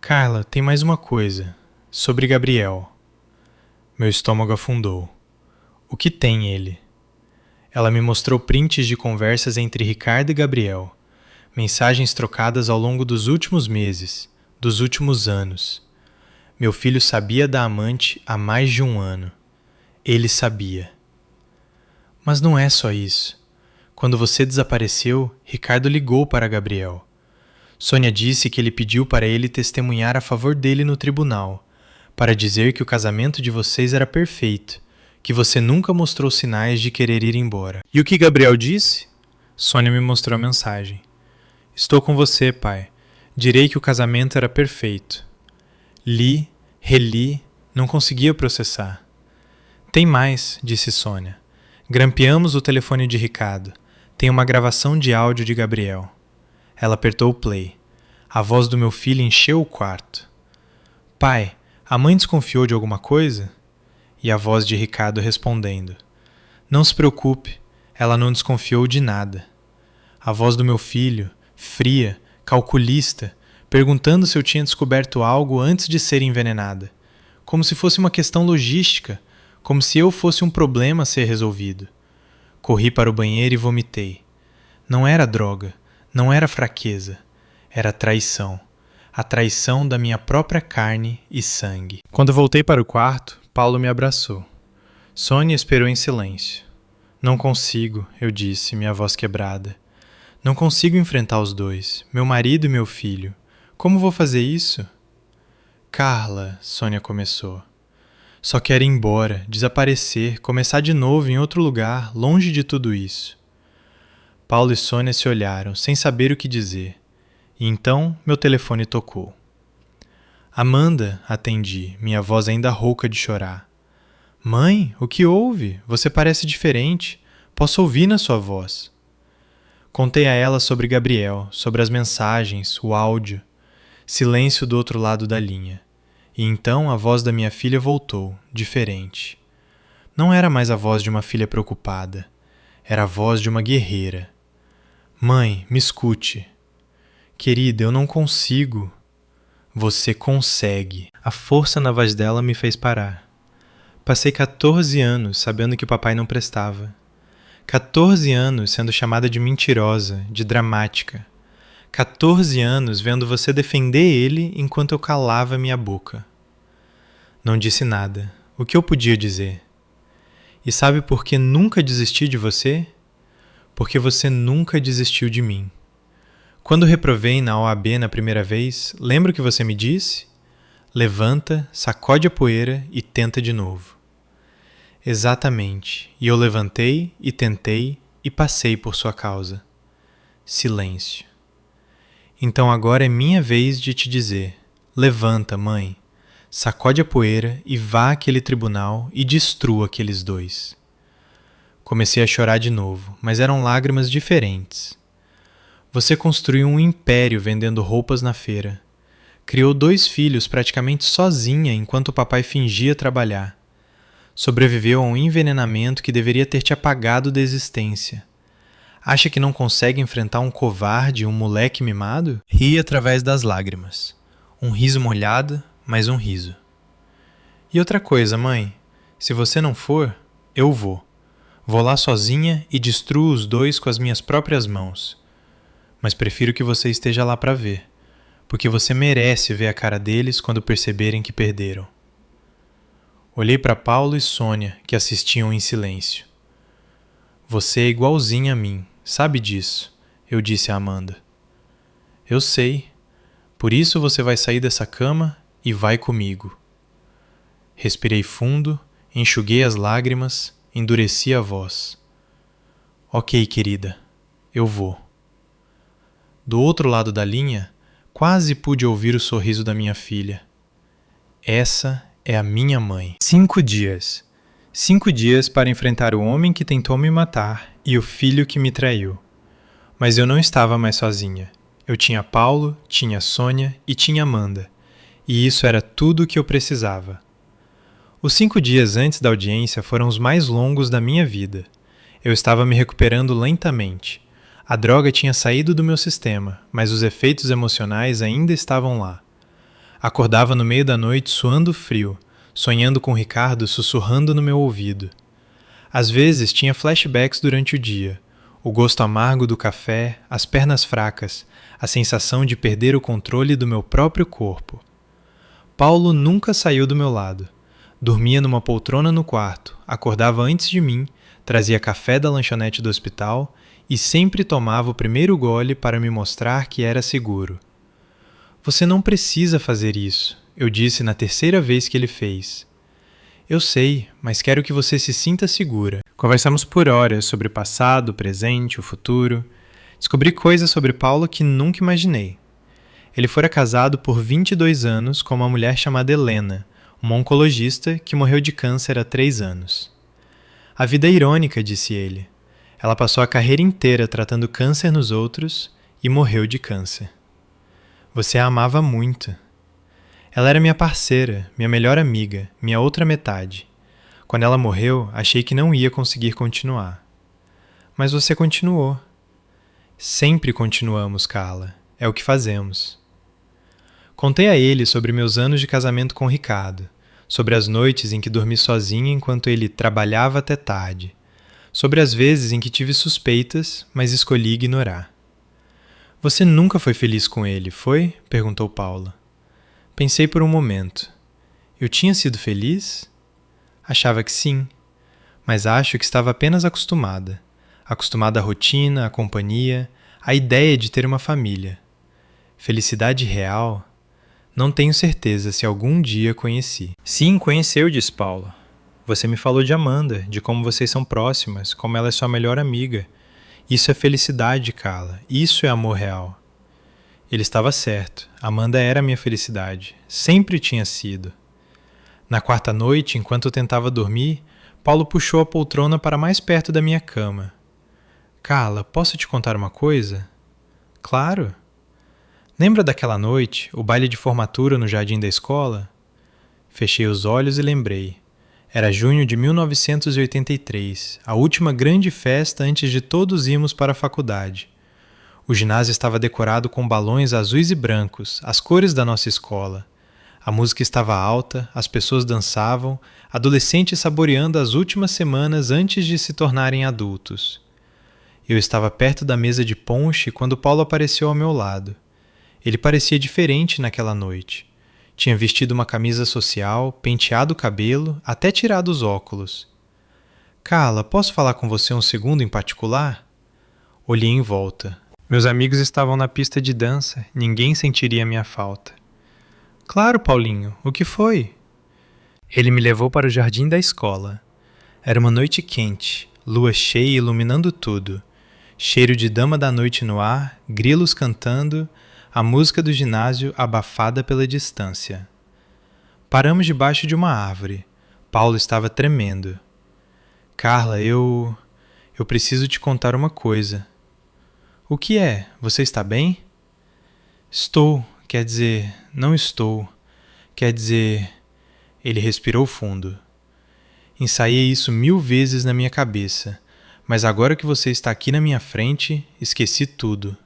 Speaker 1: Carla, tem mais uma coisa. Sobre Gabriel. Meu estômago afundou. O que tem ele? Ela me mostrou prints de conversas entre Ricardo e Gabriel. Mensagens trocadas ao longo dos últimos meses, dos últimos anos. Meu filho sabia da amante há mais de um ano. Ele sabia. Mas não é só isso. Quando você desapareceu, Ricardo ligou para Gabriel. Sônia disse que ele pediu para ele testemunhar a favor dele no tribunal, para dizer que o casamento de vocês era perfeito, que você nunca mostrou sinais de querer ir embora. E o que Gabriel disse? Sônia me mostrou a mensagem. Estou com você, pai. Direi que o casamento era perfeito. Li, reli, não conseguia processar. Tem mais, disse Sônia. Grampeamos o telefone de Ricardo. Tem uma gravação de áudio de Gabriel. Ela apertou o play. A voz do meu filho encheu o quarto. Pai, a mãe desconfiou de alguma coisa? E a voz de Ricardo respondendo. Não se preocupe, ela não desconfiou de nada. A voz do meu filho, fria, calculista, perguntando se eu tinha descoberto algo antes de ser envenenada. Como se fosse uma questão logística, como se eu fosse um problema a ser resolvido. Corri para o banheiro e vomitei. Não era droga, não era fraqueza, era traição. A traição da minha própria carne e sangue. Quando voltei para o quarto, Paulo me abraçou. Sônia esperou em silêncio. Não consigo, eu disse, minha voz quebrada. Não consigo enfrentar os dois, meu marido e meu filho. Como vou fazer isso? Carla, Sônia começou. Só quero ir embora, desaparecer, começar de novo em outro lugar, longe de tudo isso. Paulo e Sônia se olharam, sem saber o que dizer. E então meu telefone tocou. Amanda, atendi, minha voz ainda rouca de chorar. Mãe, o que houve? Você parece diferente. Posso ouvir na sua voz. Contei a ela sobre Gabriel, sobre as mensagens, o áudio. Silêncio do outro lado da linha. E então a voz da minha filha voltou, diferente. Não era mais a voz de uma filha preocupada. Era a voz de uma guerreira. Mãe, me escute. Querida, eu não consigo. Você consegue. A força na voz dela me fez parar. Passei 14 anos sabendo que o papai não prestava. 14 anos sendo chamada de mentirosa, de dramática. 14 anos vendo você defender ele enquanto eu calava minha boca. Não disse nada. O que eu podia dizer? E sabe por que nunca desisti de você? Porque você nunca desistiu de mim. Quando reprovei na OAB na primeira vez, lembra o que você me disse? Levanta, sacode a poeira e tenta de novo. Exatamente. E eu levantei e tentei e passei por sua causa. Silêncio. Então agora é minha vez de te dizer, levanta, mãe, sacode a poeira e vá àquele tribunal e destrua aqueles dois. Comecei a chorar de novo, mas eram lágrimas diferentes. Você construiu um império vendendo roupas na feira. Criou 2 filhos praticamente sozinha enquanto o papai fingia trabalhar. Sobreviveu a um envenenamento que deveria ter te apagado da existência. Acha que não consegue enfrentar um covarde, um moleque mimado? Ri através das lágrimas. Um riso molhado, mas um riso. E outra coisa, mãe. Se você não for, eu vou. Vou lá sozinha e destruo os 2 com as minhas próprias mãos. Mas prefiro que você esteja lá para ver, porque você merece ver a cara deles quando perceberem que perderam. Olhei para Paulo e Sônia, que assistiam em silêncio. Você é igualzinha a mim, sabe disso, eu disse a Amanda. Eu sei. Por isso você vai sair dessa cama e vai comigo. Respirei fundo, enxuguei as lágrimas, endureci a voz. Ok, querida, eu vou. Do outro lado da linha, quase pude ouvir o sorriso da minha filha. Essa é a minha mãe. 5 dias. 5 dias para enfrentar o homem que tentou me matar e o filho que me traiu. Mas eu não estava mais sozinha. Eu tinha Paulo, tinha Sônia e tinha Amanda. E isso era tudo o que eu precisava. Os 5 dias antes da audiência foram os mais longos da minha vida. Eu estava me recuperando lentamente. A droga tinha saído do meu sistema, mas os efeitos emocionais ainda estavam lá. Acordava no meio da noite suando frio, sonhando com Ricardo sussurrando no meu ouvido. Às vezes tinha flashbacks durante o dia. O gosto amargo do café, as pernas fracas, a sensação de perder o controle do meu próprio corpo. Paulo nunca saiu do meu lado. Dormia numa poltrona no quarto, acordava antes de mim, trazia café da lanchonete do hospital e sempre tomava o primeiro gole para me mostrar que era seguro. Você não precisa fazer isso, eu disse na 3ª vez que ele fez. Eu sei, mas quero que você se sinta segura. Conversamos por horas sobre o passado, o presente, o futuro. Descobri coisas sobre Paulo que nunca imaginei. Ele fora casado por 22 anos com uma mulher chamada Helena, uma oncologista que morreu de câncer há 3 anos. A vida é irônica, disse ele. Ela passou a carreira inteira tratando câncer nos outros e morreu de câncer. Você a amava muito. Ela era minha parceira, minha melhor amiga, minha outra metade. Quando ela morreu, achei que não ia conseguir continuar. Mas você continuou. Sempre continuamos, Carla. É o que fazemos. Contei a ele sobre meus anos de casamento com Ricardo, sobre as noites em que dormi sozinha enquanto ele trabalhava até tarde, sobre as vezes em que tive suspeitas, mas escolhi ignorar. Você nunca foi feliz com ele, foi? Perguntou Paula. Pensei por um momento. Eu tinha sido feliz? Achava que sim, mas acho que estava apenas acostumada. Acostumada à rotina, à companhia, à ideia de ter uma família. Felicidade real? Não tenho certeza se algum dia conheci. Sim, conheceu, disse Paula. Você me falou de Amanda, de como vocês são próximas, como ela é sua melhor amiga. Isso é felicidade, Carla. Isso é amor real. Ele estava certo. Amanda era minha felicidade. Sempre tinha sido. Na 4ª noite, enquanto eu tentava dormir, Paulo puxou a poltrona para mais perto da minha cama. Carla, posso te contar uma coisa? Claro. Lembra daquela noite, o baile de formatura no jardim da escola? Fechei os olhos e lembrei. Era junho de 1983, a última grande festa antes de todos irmos para a faculdade. O ginásio estava decorado com balões azuis e brancos, as cores da nossa escola. A música estava alta, as pessoas dançavam, adolescentes saboreando as últimas semanas antes de se tornarem adultos. Eu estava perto da mesa de ponche quando Paulo apareceu ao meu lado. Ele parecia diferente naquela noite. Tinha vestido uma camisa social, penteado o cabelo, até tirado os óculos. Carla, posso falar com você um segundo em particular? Olhei em volta. Meus amigos estavam na pista de dança, ninguém sentiria minha falta. Claro, Paulinho, o que foi? Ele me levou para o jardim da escola. Era uma noite quente, lua cheia iluminando tudo. Cheiro de dama da noite no ar, grilos cantando, a música do ginásio abafada pela distância. Paramos debaixo de uma árvore. Paulo estava tremendo. Carla, eu preciso te contar uma coisa. O que é? Você está bem? Estou. quer dizer, não estou. Quer dizer... Ele respirou fundo. Ensaiei isso 1000 vezes na minha cabeça, mas agora que você está aqui na minha frente, esqueci tudo.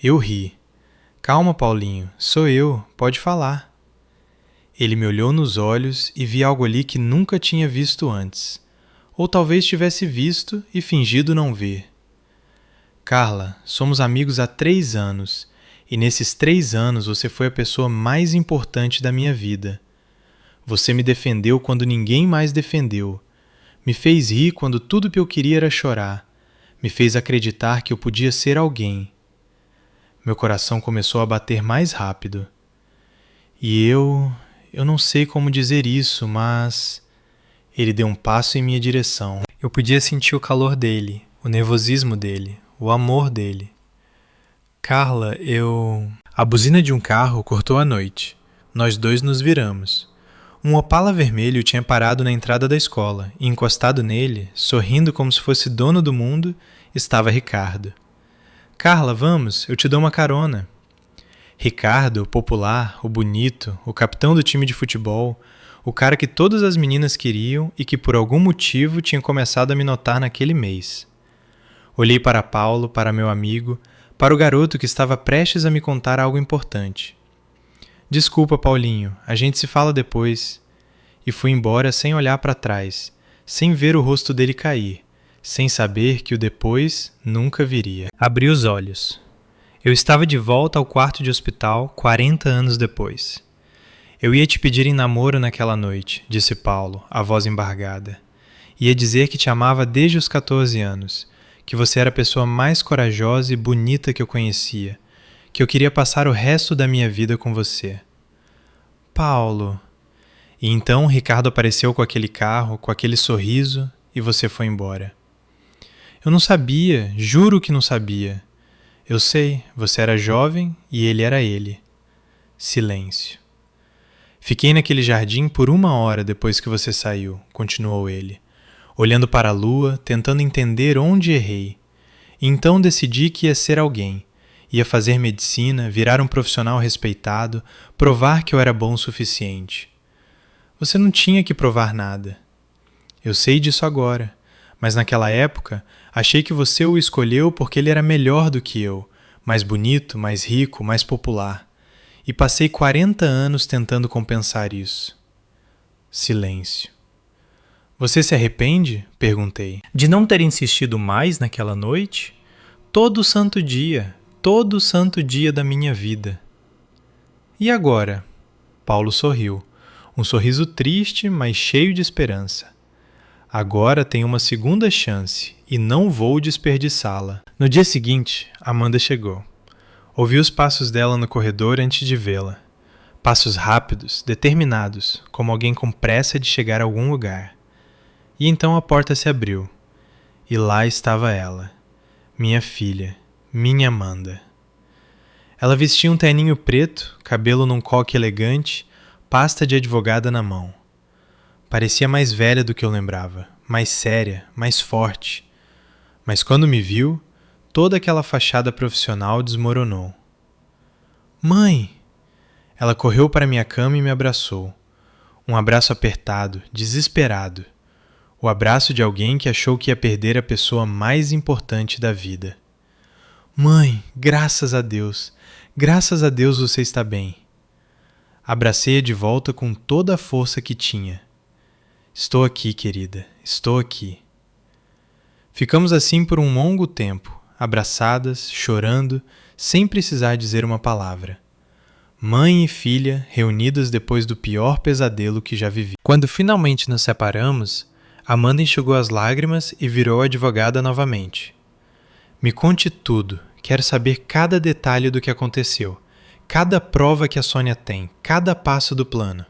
Speaker 1: Eu ri. Calma, Paulinho, sou eu, pode falar. Ele me olhou nos olhos e vi algo ali que nunca tinha visto antes. Ou talvez tivesse visto e fingido não ver. Carla, somos amigos há 3 anos, e nesses 3 anos você foi a pessoa mais importante da minha vida. Você me defendeu quando ninguém mais defendeu. Me fez rir quando tudo que eu queria era chorar. Me fez acreditar que eu podia ser alguém. Meu coração começou a bater mais rápido. E eu não sei como dizer isso, mas... Ele deu um passo em minha direção. Eu podia sentir o calor dele, o nervosismo dele, o amor dele. Carla, A buzina de um carro cortou a noite. Nós dois nos viramos. Um Opala vermelho tinha parado na entrada da escola e encostado nele, sorrindo como se fosse dono do mundo, estava Ricardo. Carla, vamos, eu te dou uma carona. Ricardo, o popular, o bonito, o capitão do time de futebol, o cara que todas as meninas queriam e que por algum motivo tinha começado a me notar naquele mês. Olhei para Paulo, para meu amigo, para o garoto que estava prestes a me contar algo importante. Desculpa, Paulinho, a gente se fala depois. E fui embora sem olhar para trás, sem ver o rosto dele cair, sem saber que o depois nunca viria. Abri os olhos. Eu estava de volta ao quarto de hospital 40 anos depois. Eu ia te pedir em namoro naquela noite, disse Paulo, a voz embargada. Ia dizer que te amava desde os 14 anos, que você era a pessoa mais corajosa e bonita que eu conhecia, que eu queria passar o resto da minha vida com você. Paulo... E então Ricardo apareceu com aquele carro, com aquele sorriso, e você foi embora. Eu não sabia, juro que não sabia. Eu sei, você era jovem e ele era ele. Silêncio. Fiquei naquele jardim por 1 hora depois que você saiu, continuou ele, olhando para a lua, tentando entender onde errei. E então decidi que ia ser alguém. Ia fazer medicina, virar um profissional respeitado, provar que eu era bom o suficiente. Você não tinha que provar nada. Eu sei disso agora, mas naquela época achei que você o escolheu porque ele era melhor do que eu, mais bonito, mais rico, mais popular. E passei 40 anos tentando compensar isso. Silêncio. Você se arrepende? Perguntei. De não ter insistido mais naquela noite? Todo santo dia da minha vida. E agora? Paulo sorriu. Um sorriso triste, mas cheio de esperança. Agora tenho uma segunda chance e não vou desperdiçá-la. No dia seguinte, Amanda chegou. Ouvi os passos dela no corredor antes de vê-la. Passos rápidos, determinados, como alguém com pressa de chegar a algum lugar. E então a porta se abriu. E lá estava ela, minha filha, minha Amanda. Ela vestia um terninho preto, cabelo num coque elegante, pasta de advogada na mão. Parecia mais velha do que eu lembrava, mais séria, mais forte. Mas quando me viu, toda aquela fachada profissional desmoronou. Mãe! Ela correu para minha cama e me abraçou. Um abraço apertado, desesperado. O abraço de alguém que achou que ia perder a pessoa mais importante da vida. Mãe, graças a Deus você está bem. Abracei-a de volta com toda a força que tinha. Estou aqui, querida, estou aqui. Ficamos assim por um longo tempo, abraçadas, chorando, sem precisar dizer uma palavra. Mãe e filha reunidas depois do pior pesadelo que já vivi. Quando finalmente nos separamos, Amanda enxugou as lágrimas e virou a advogada novamente. Me conte tudo, quero saber cada detalhe do que aconteceu. Cada prova que a Sônia tem, cada passo do plano.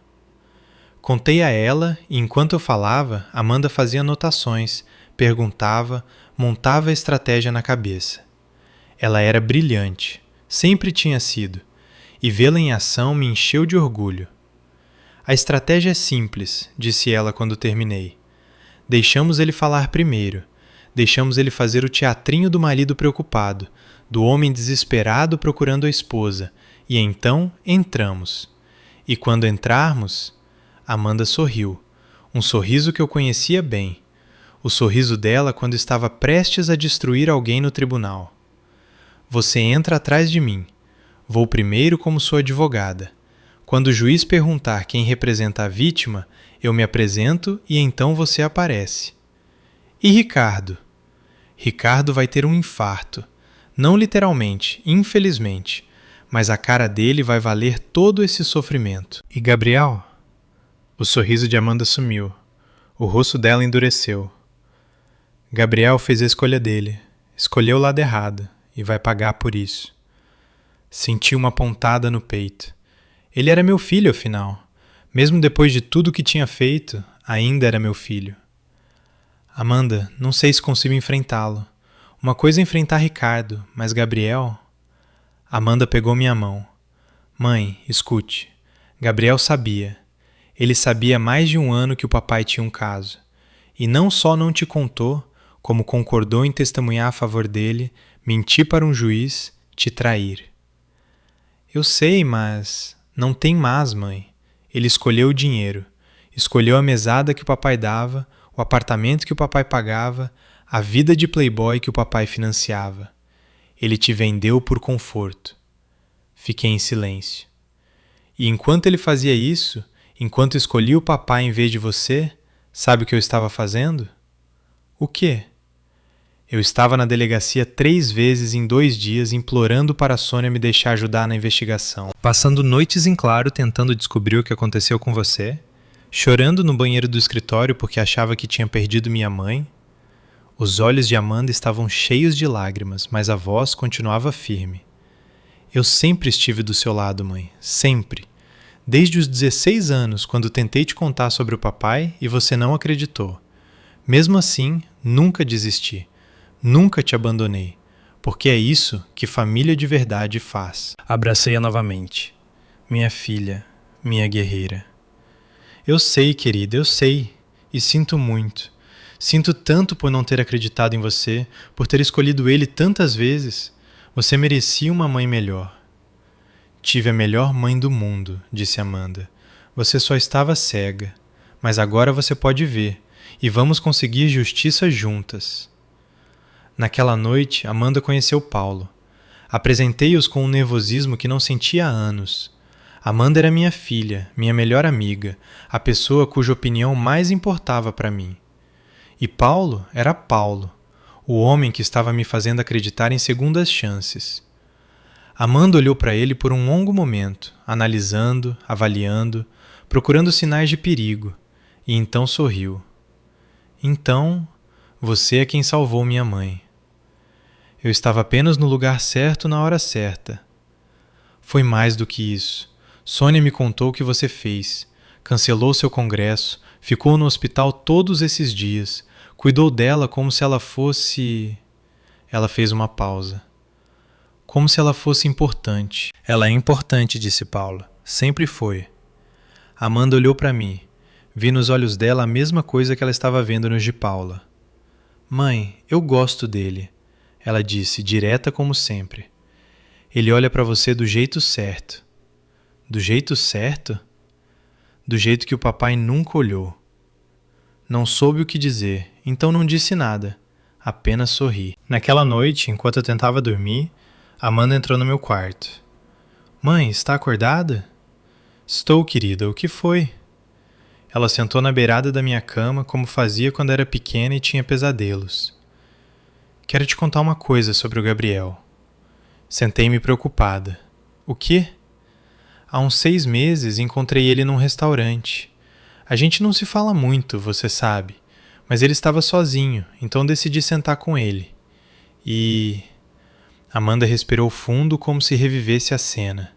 Speaker 1: Contei a ela e enquanto eu falava, Amanda fazia anotações, perguntava, montava a estratégia na cabeça. Ela era brilhante, sempre tinha sido, e vê-la em ação me encheu de orgulho. A estratégia é simples, disse ela quando terminei. Deixamos ele falar primeiro, deixamos ele fazer o teatrinho do marido preocupado, do homem desesperado procurando a esposa, E então entramos. E quando entrarmos, Amanda sorriu, um sorriso que eu conhecia bem, o sorriso dela quando estava prestes a destruir alguém no tribunal. Você entra atrás de mim. Vou primeiro como sua advogada. Quando o juiz perguntar quem representa a vítima, eu me apresento e então você aparece. E Ricardo? Ricardo vai ter um infarto. Não literalmente, infelizmente, mas a cara dele vai valer todo esse sofrimento. E Gabriel? O sorriso de Amanda sumiu. O rosto dela endureceu. Gabriel fez a escolha dele. Escolheu o lado errado e vai pagar por isso. Senti uma pontada no peito. Ele era meu filho, afinal. Mesmo depois de tudo que tinha feito, ainda era meu filho. Amanda, não sei se consigo enfrentá-lo. Uma coisa é enfrentar Ricardo, mas Gabriel... Amanda pegou minha mão. Mãe, escute. Gabriel sabia. Ele sabia há mais de um ano que o papai tinha um caso. E não só não te contou, como concordou em testemunhar a favor dele, mentir para um juiz, te trair. Eu sei, mas... Não tem mais, mãe. Ele escolheu o dinheiro. Escolheu a mesada que o papai dava, o apartamento que o papai pagava, a vida de playboy que o papai financiava. Ele te vendeu por conforto. Fiquei em silêncio. E enquanto ele fazia isso, enquanto escolhia o papai em vez de você, sabe o que eu estava fazendo? O quê? Eu estava na delegacia 3 vezes em 2 dias implorando para a Sônia me deixar ajudar na investigação. Passando noites em claro tentando descobrir o que aconteceu com você. Chorando no banheiro do escritório porque achava que tinha perdido minha mãe. Os olhos de Amanda estavam cheios de lágrimas, mas a voz continuava firme. Eu sempre estive do seu lado, mãe. Sempre. Desde os 16 anos, quando tentei te contar sobre o papai e você não acreditou. Mesmo assim, nunca desisti. Nunca te abandonei, porque é isso que família de verdade faz. Abracei-a novamente. Minha filha, minha guerreira. Eu sei, querida, eu sei. E sinto muito. Sinto tanto por não ter acreditado em você, por ter escolhido ele tantas vezes. Você merecia uma mãe melhor. Tive a melhor mãe do mundo, disse Amanda. Você só estava cega, mas agora você pode ver, e vamos conseguir justiça juntas. Naquela noite, Amanda conheceu Paulo. Apresentei-os com um nervosismo que não sentia há anos. Amanda era minha filha, minha melhor amiga, a pessoa cuja opinião mais importava para mim. E Paulo era Paulo, o homem que estava me fazendo acreditar em segundas chances. Amanda olhou para ele por um longo momento, analisando, avaliando, procurando sinais de perigo, e então sorriu. Então, você é quem salvou minha mãe. Eu estava apenas no lugar certo na hora certa. Foi mais do que isso. Sônia me contou o que você fez. Cancelou seu congresso, ficou no hospital todos esses dias, cuidou dela como se ela fosse... Ela fez uma pausa. Como se ela fosse importante. Ela é importante, disse Paula. Sempre foi. Amanda olhou para mim. Vi nos olhos dela a mesma coisa que ela estava vendo nos de Paula. Mãe, eu gosto dele. Ela disse, direta como sempre. Ele olha para você do jeito certo. Do jeito certo? Do jeito que o papai nunca olhou. Não soube o que dizer, então não disse nada. Apenas sorri. Naquela noite, enquanto eu tentava dormir, Amanda entrou no meu quarto. Mãe, está acordada? Estou, querida. O que foi? Ela sentou na beirada da minha cama como fazia quando era pequena e tinha pesadelos. Quero te contar uma coisa sobre o Gabriel. Sentei-me preocupada. O quê? Há uns 6 meses encontrei ele num restaurante. A gente não se fala muito, você sabe, mas ele estava sozinho, então decidi sentar com ele. E... Amanda respirou fundo como se revivesse a cena.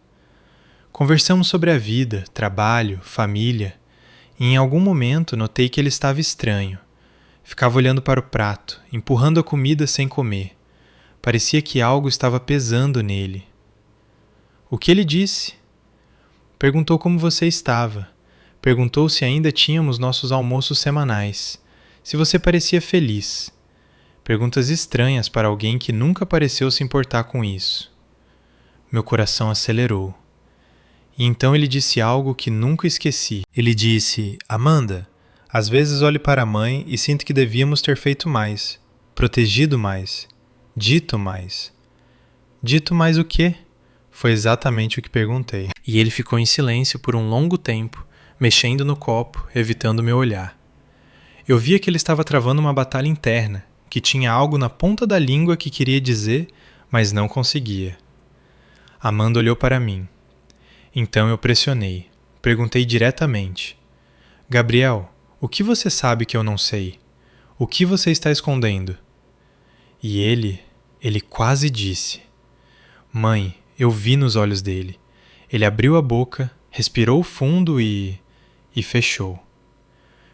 Speaker 1: Conversamos sobre a vida, trabalho, família, e em algum momento notei que ele estava estranho. Ficava olhando para o prato, empurrando a comida sem comer. Parecia que algo estava pesando nele. O que ele disse? Perguntou como você estava. Perguntou se ainda tínhamos nossos almoços semanais. Se você parecia feliz. Perguntas estranhas para alguém que nunca pareceu se importar com isso. Meu coração acelerou. E então ele disse algo que nunca esqueci. Ele disse: Amanda, às vezes olho para a mãe e sinto que devíamos ter feito mais, protegido mais, dito mais. Dito mais o quê? Foi exatamente o que perguntei. E ele ficou em silêncio por um longo tempo, mexendo no copo, evitando meu olhar. Eu via que ele estava travando uma batalha interna, que tinha algo na ponta da língua que queria dizer, mas não conseguia. Amanda olhou para mim. Então eu pressionei. Perguntei diretamente. Gabriel, o que você sabe que eu não sei? O que você está escondendo? E ele quase disse. Mãe, eu vi nos olhos dele. Ele abriu a boca, respirou fundo e fechou.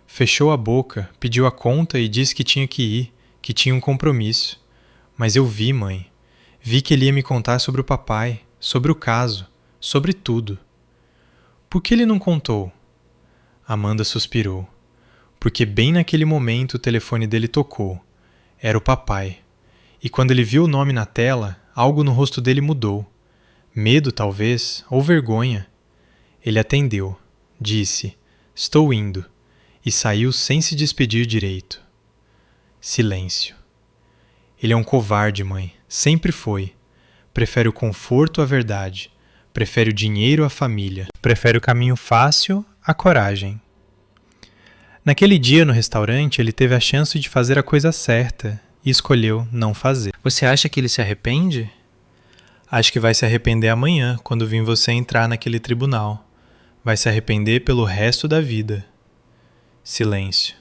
Speaker 1: Fechou a boca, pediu a conta e disse que tinha que ir, que tinha um compromisso. Mas eu vi, mãe. Vi que ele ia me contar sobre o papai, sobre o caso, sobre tudo. Por que ele não contou? Amanda suspirou. Porque bem naquele momento o telefone dele tocou. Era o papai. E quando ele viu o nome na tela, algo no rosto dele mudou. Medo, talvez, ou vergonha. Ele atendeu. Disse, estou indo. E saiu sem se despedir direito. Silêncio. Ele é um covarde, mãe. Sempre foi. Prefere o conforto à verdade. Prefere o dinheiro à família. Prefere o caminho fácil à coragem. Naquele dia no restaurante, ele teve a chance de fazer a coisa certa e escolheu não fazer. Você acha que ele se arrepende? Acho que vai se arrepender amanhã, quando vir você entrar naquele tribunal. Vai se arrepender pelo resto da vida. Silêncio.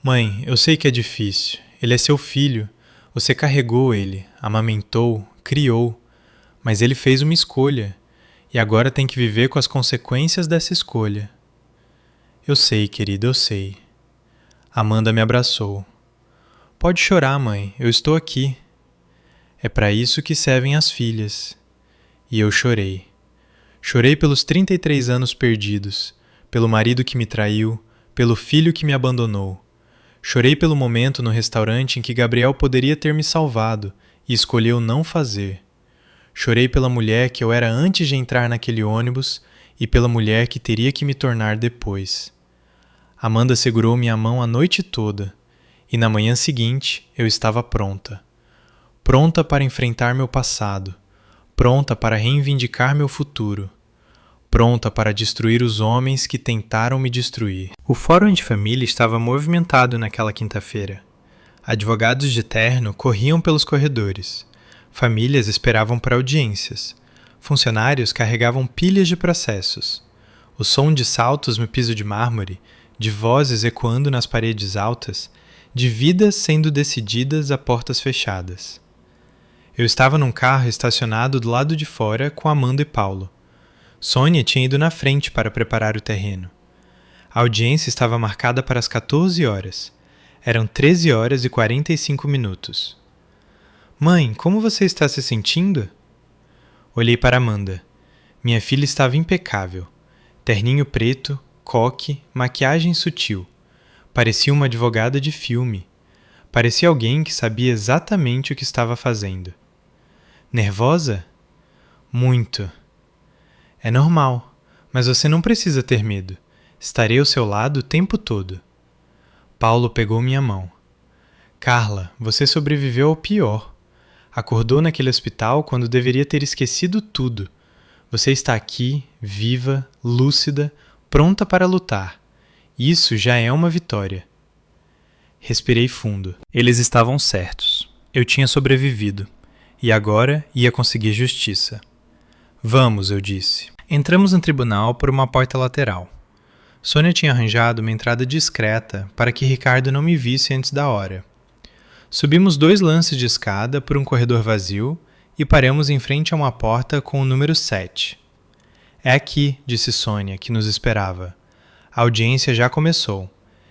Speaker 1: Mãe, eu sei que é difícil. Ele é seu filho. Você carregou ele, amamentou, criou. Mas ele fez uma escolha. E agora tem que viver com as consequências dessa escolha. Eu sei, querida, eu sei. Amanda me abraçou. Pode chorar, mãe, eu estou aqui. É para isso que servem as filhas. E eu chorei. Chorei pelos 33 anos perdidos, pelo marido que me traiu, pelo filho que me abandonou. Chorei pelo momento no restaurante em que Gabriel poderia ter me salvado e escolheu não fazer. Chorei pela mulher que eu era antes de entrar naquele ônibus e pela mulher que teria que me tornar depois. Amanda segurou minha mão a noite toda, e na manhã seguinte eu estava pronta. Pronta para enfrentar meu passado, pronta para reivindicar meu futuro, pronta para destruir os homens que tentaram me destruir. O Fórum de Família estava movimentado naquela quinta-feira. Advogados de terno corriam pelos corredores. Famílias esperavam para audiências. Funcionários carregavam pilhas de processos. O som de saltos no piso de mármore, de vozes ecoando nas paredes altas, de vidas sendo decididas a portas fechadas. Eu estava num carro estacionado do lado de fora com Amanda e Paulo. Sônia tinha ido na frente para preparar o terreno. A audiência estava marcada para as 14 horas. Eram 13 horas e 45 minutos. Mãe, como você está se sentindo? Olhei para Amanda. Minha filha estava impecável. Terninho preto, coque, maquiagem sutil. Parecia uma advogada de filme. Parecia alguém que sabia exatamente o que estava fazendo. Nervosa? Muito. É normal, mas você não precisa ter medo. Estarei ao seu lado o tempo todo. Paulo pegou minha mão. Carla, você sobreviveu ao pior. Acordou naquele hospital quando deveria ter esquecido tudo. Você está aqui, viva, lúcida, pronta para lutar. Isso já é uma vitória. Respirei fundo. Eles estavam certos. Eu tinha sobrevivido. E agora ia conseguir justiça. Vamos, eu disse. Entramos no tribunal por uma porta lateral. Sônia tinha arranjado uma entrada discreta para que Ricardo não me visse antes da hora. Subimos 2 lances de escada por um corredor vazio e paramos em frente a uma porta com o número 7. É aqui, disse Sônia, que nos esperava. A audiência já começou.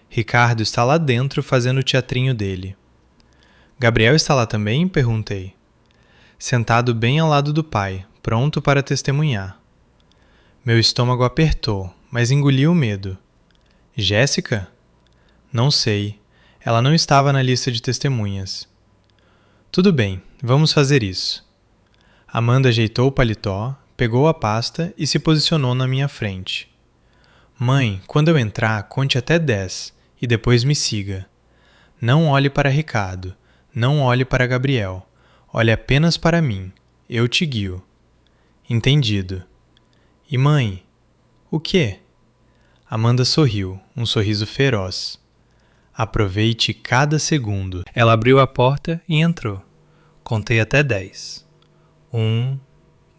Speaker 1: Ricardo está lá dentro fazendo o teatrinho dele. Gabriel está lá também? Perguntei. Sentado bem ao lado do pai, pronto para testemunhar. Meu estômago apertou, mas engoliu o medo. Jéssica? Não sei. Ela não estava na lista de testemunhas. Tudo bem, vamos fazer isso. Amanda ajeitou o paletó, pegou a pasta e se posicionou na minha frente. Mãe, quando eu entrar, conte até 10 e depois me siga. Não olhe para Ricardo, não olhe para Gabriel. Olhe apenas para mim. Eu te guio. Entendido. E mãe? O quê? Amanda sorriu, um sorriso feroz. Aproveite cada segundo. Ela abriu a porta e entrou. Contei até 10. 1,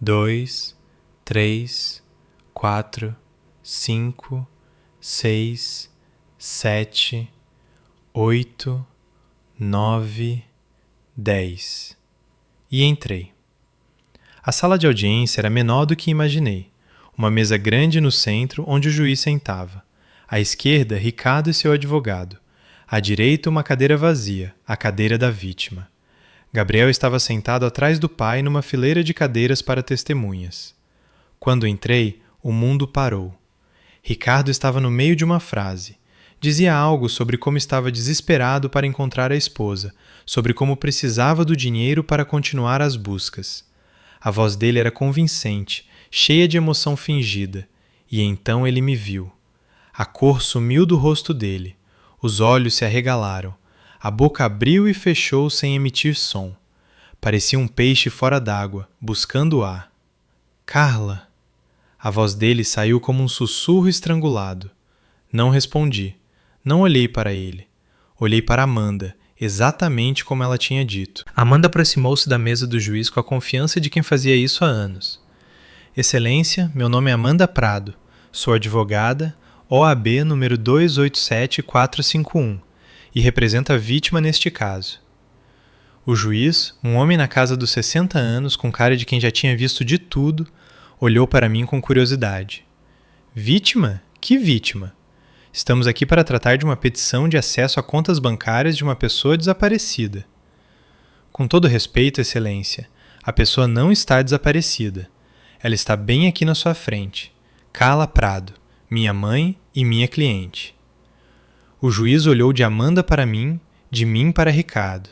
Speaker 1: 2, 3, 4, 5, 6, 7, 8, 9, 10. E entrei. A sala de audiência era menor do que imaginei. Uma mesa grande no centro, onde o juiz sentava. À esquerda, Ricardo e seu advogado. À direita, uma cadeira vazia, a cadeira da vítima. Gabriel estava sentado atrás do pai numa fileira de cadeiras para testemunhas. Quando entrei, o mundo parou. Ricardo estava no meio de uma frase. Dizia algo sobre como estava desesperado para encontrar a esposa, sobre como precisava do dinheiro para continuar as buscas. A voz dele era convincente, cheia de emoção fingida, e então ele me viu. A cor sumiu do rosto dele. Os olhos se arregalaram. A boca abriu e fechou sem emitir som. Parecia um peixe fora d'água, buscando ar. Carla! A voz dele saiu como um sussurro estrangulado. Não respondi. Não olhei para ele. Olhei para Amanda, exatamente como ela tinha dito. Amanda aproximou-se da mesa do juiz com a confiança de quem fazia isso há anos. Excelência, meu nome é Amanda Prado. Sou advogada, OAB número 287451, e represento a vítima neste caso. O juiz, um homem na casa dos 60 anos, com cara de quem já tinha visto de tudo, olhou para mim com curiosidade. Vítima? Que vítima? Estamos aqui para tratar de uma petição de acesso a contas bancárias de uma pessoa desaparecida. Com todo respeito, Excelência, a pessoa não está desaparecida. Ela está bem aqui na sua frente. Carla Prado, minha mãe e minha cliente. O juiz olhou de Amanda para mim, de mim para Ricardo.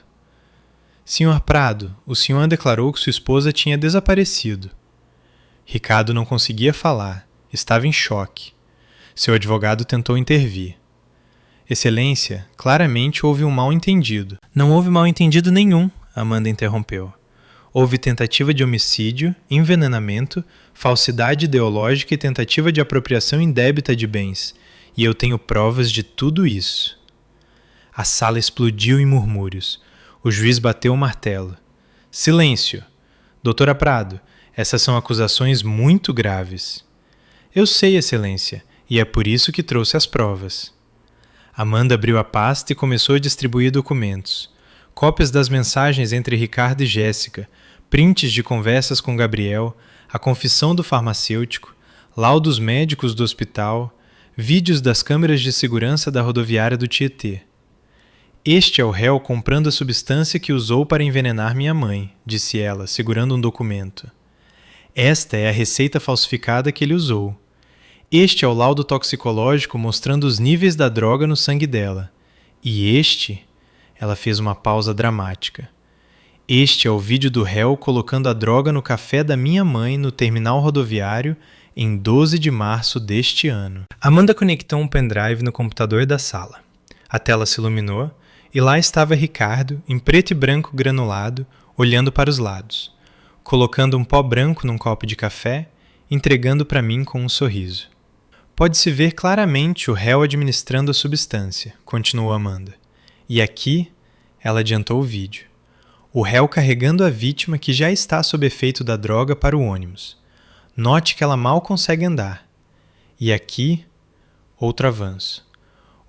Speaker 1: Senhor Prado, o senhor declarou que sua esposa tinha desaparecido. Ricardo não conseguia falar, estava em choque. Seu advogado tentou intervir. Excelência, claramente houve um mal-entendido. Não houve mal-entendido nenhum, Amanda interrompeu. Houve tentativa de homicídio, envenenamento, falsidade ideológica e tentativa de apropriação indébita de bens, e eu tenho provas de tudo isso. A sala explodiu em murmúrios. O juiz bateu o martelo. Silêncio! Doutora Prado, essas são acusações muito graves. Eu sei, Excelência, e é por isso que trouxe as provas. Amanda abriu a pasta e começou a distribuir documentos. Cópias das mensagens entre Ricardo e Jéssica, prints de conversas com Gabriel, a confissão do farmacêutico, laudos médicos do hospital, vídeos das câmeras de segurança da rodoviária do Tietê. Este é o réu comprando a substância que usou para envenenar minha mãe, disse ela, segurando um documento. Esta é a receita falsificada que ele usou. Este é o laudo toxicológico mostrando os níveis da droga no sangue dela. E este... Ela fez uma pausa dramática. Este é o vídeo do réu colocando a droga no café da minha mãe no terminal rodoviário em 12 de março deste ano. Amanda conectou um pendrive no computador da sala. A tela se iluminou e lá estava Ricardo, em preto e branco granulado, olhando para os lados, colocando um pó branco num copo de café, entregando para mim com um sorriso. Pode-se ver claramente o réu administrando a substância, continuou Amanda. E aqui, ela adiantou o vídeo. O réu carregando a vítima que já está sob efeito da droga para o ônibus. Note que ela mal consegue andar. E aqui, outro avanço.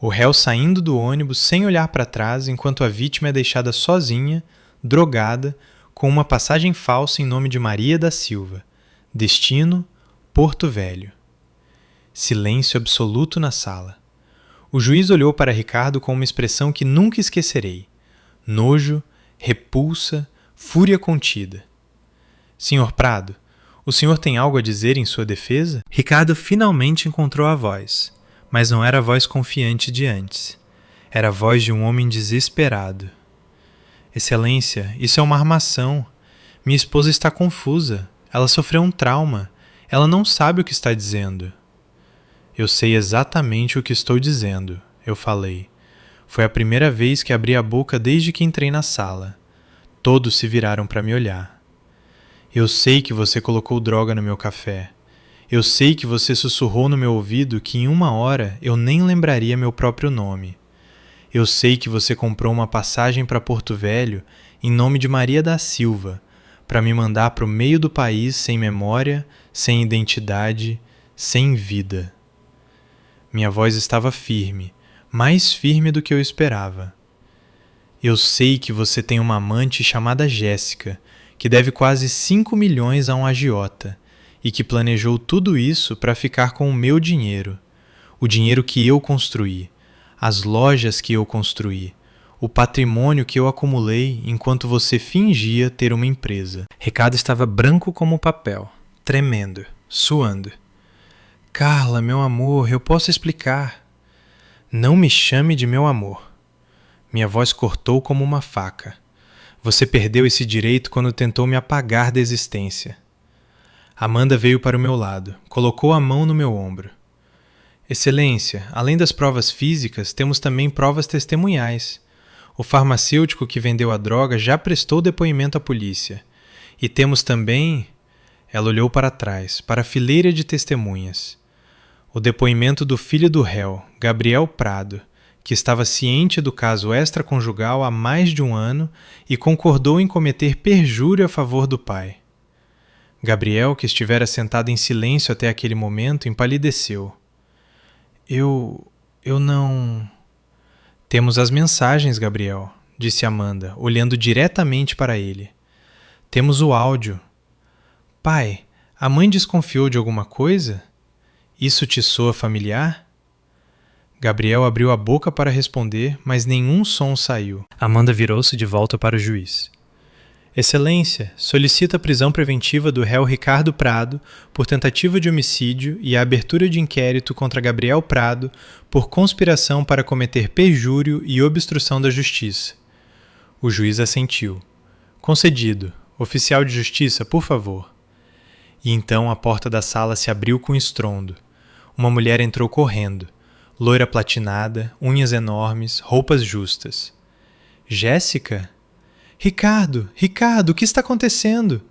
Speaker 1: O réu saindo do ônibus sem olhar para trás enquanto a vítima é deixada sozinha, drogada, com uma passagem falsa em nome de Maria da Silva. Destino, Porto Velho. Silêncio absoluto na sala. O juiz olhou para Ricardo com uma expressão que nunca esquecerei. Nojo, repulsa, fúria contida. Senhor Prado, o senhor tem algo a dizer em sua defesa? Ricardo finalmente encontrou a voz, mas não era a voz confiante de antes. Era a voz de um homem desesperado. Excelência, isso é uma armação. Minha esposa está confusa. Ela sofreu um trauma. Ela não sabe o que está dizendo. Eu sei exatamente o que estou dizendo, eu falei. Foi a primeira vez que abri a boca desde que entrei na sala. Todos se viraram para me olhar. Eu sei que você colocou droga no meu café. Eu sei que você sussurrou no meu ouvido que em 1 hora eu nem lembraria meu próprio nome. Eu sei que você comprou uma passagem para Porto Velho em nome de Maria da Silva, para me mandar para o meio do país sem memória, sem identidade, sem vida. Minha voz estava firme, mais firme do que eu esperava. Eu sei que você tem uma amante chamada Jéssica, que deve quase 5 milhões a um agiota, e que planejou tudo isso para ficar com o meu dinheiro, o dinheiro que eu construí, as lojas que eu construí, o patrimônio que eu acumulei enquanto você fingia ter uma empresa. Ricardo estava branco como papel, tremendo, suando. Carla, meu amor, eu posso explicar. Não me chame de meu amor. Minha voz cortou como uma faca. Você perdeu esse direito quando tentou me apagar da existência. Amanda veio para o meu lado, colocou a mão no meu ombro. Excelência, além das provas físicas, temos também provas testemunhais. O farmacêutico que vendeu a droga já prestou depoimento à polícia. E temos também... Ela olhou para trás, para a fileira de testemunhas. O depoimento do filho do réu, Gabriel Prado, que estava ciente do caso extraconjugal há mais de 1 ano e concordou em cometer perjúrio a favor do pai. Gabriel, que estivera sentado em silêncio até aquele momento, empalideceu. Eu não... Temos as mensagens, Gabriel, disse Amanda, olhando diretamente para ele. Temos o áudio. Pai, a mãe desconfiou de alguma coisa? Isso te soa familiar? Gabriel abriu a boca para responder, mas nenhum som saiu. Amanda virou-se de volta para o juiz. Excelência, solicita a prisão preventiva do réu Ricardo Prado por tentativa de homicídio e a abertura de inquérito contra Gabriel Prado por conspiração para cometer perjúrio e obstrução da justiça. O juiz assentiu. Concedido. Oficial de justiça, por favor. E então a porta da sala se abriu com estrondo. Uma mulher entrou correndo, loira platinada, unhas enormes, roupas justas. Jéssica? Ricardo, o que está acontecendo?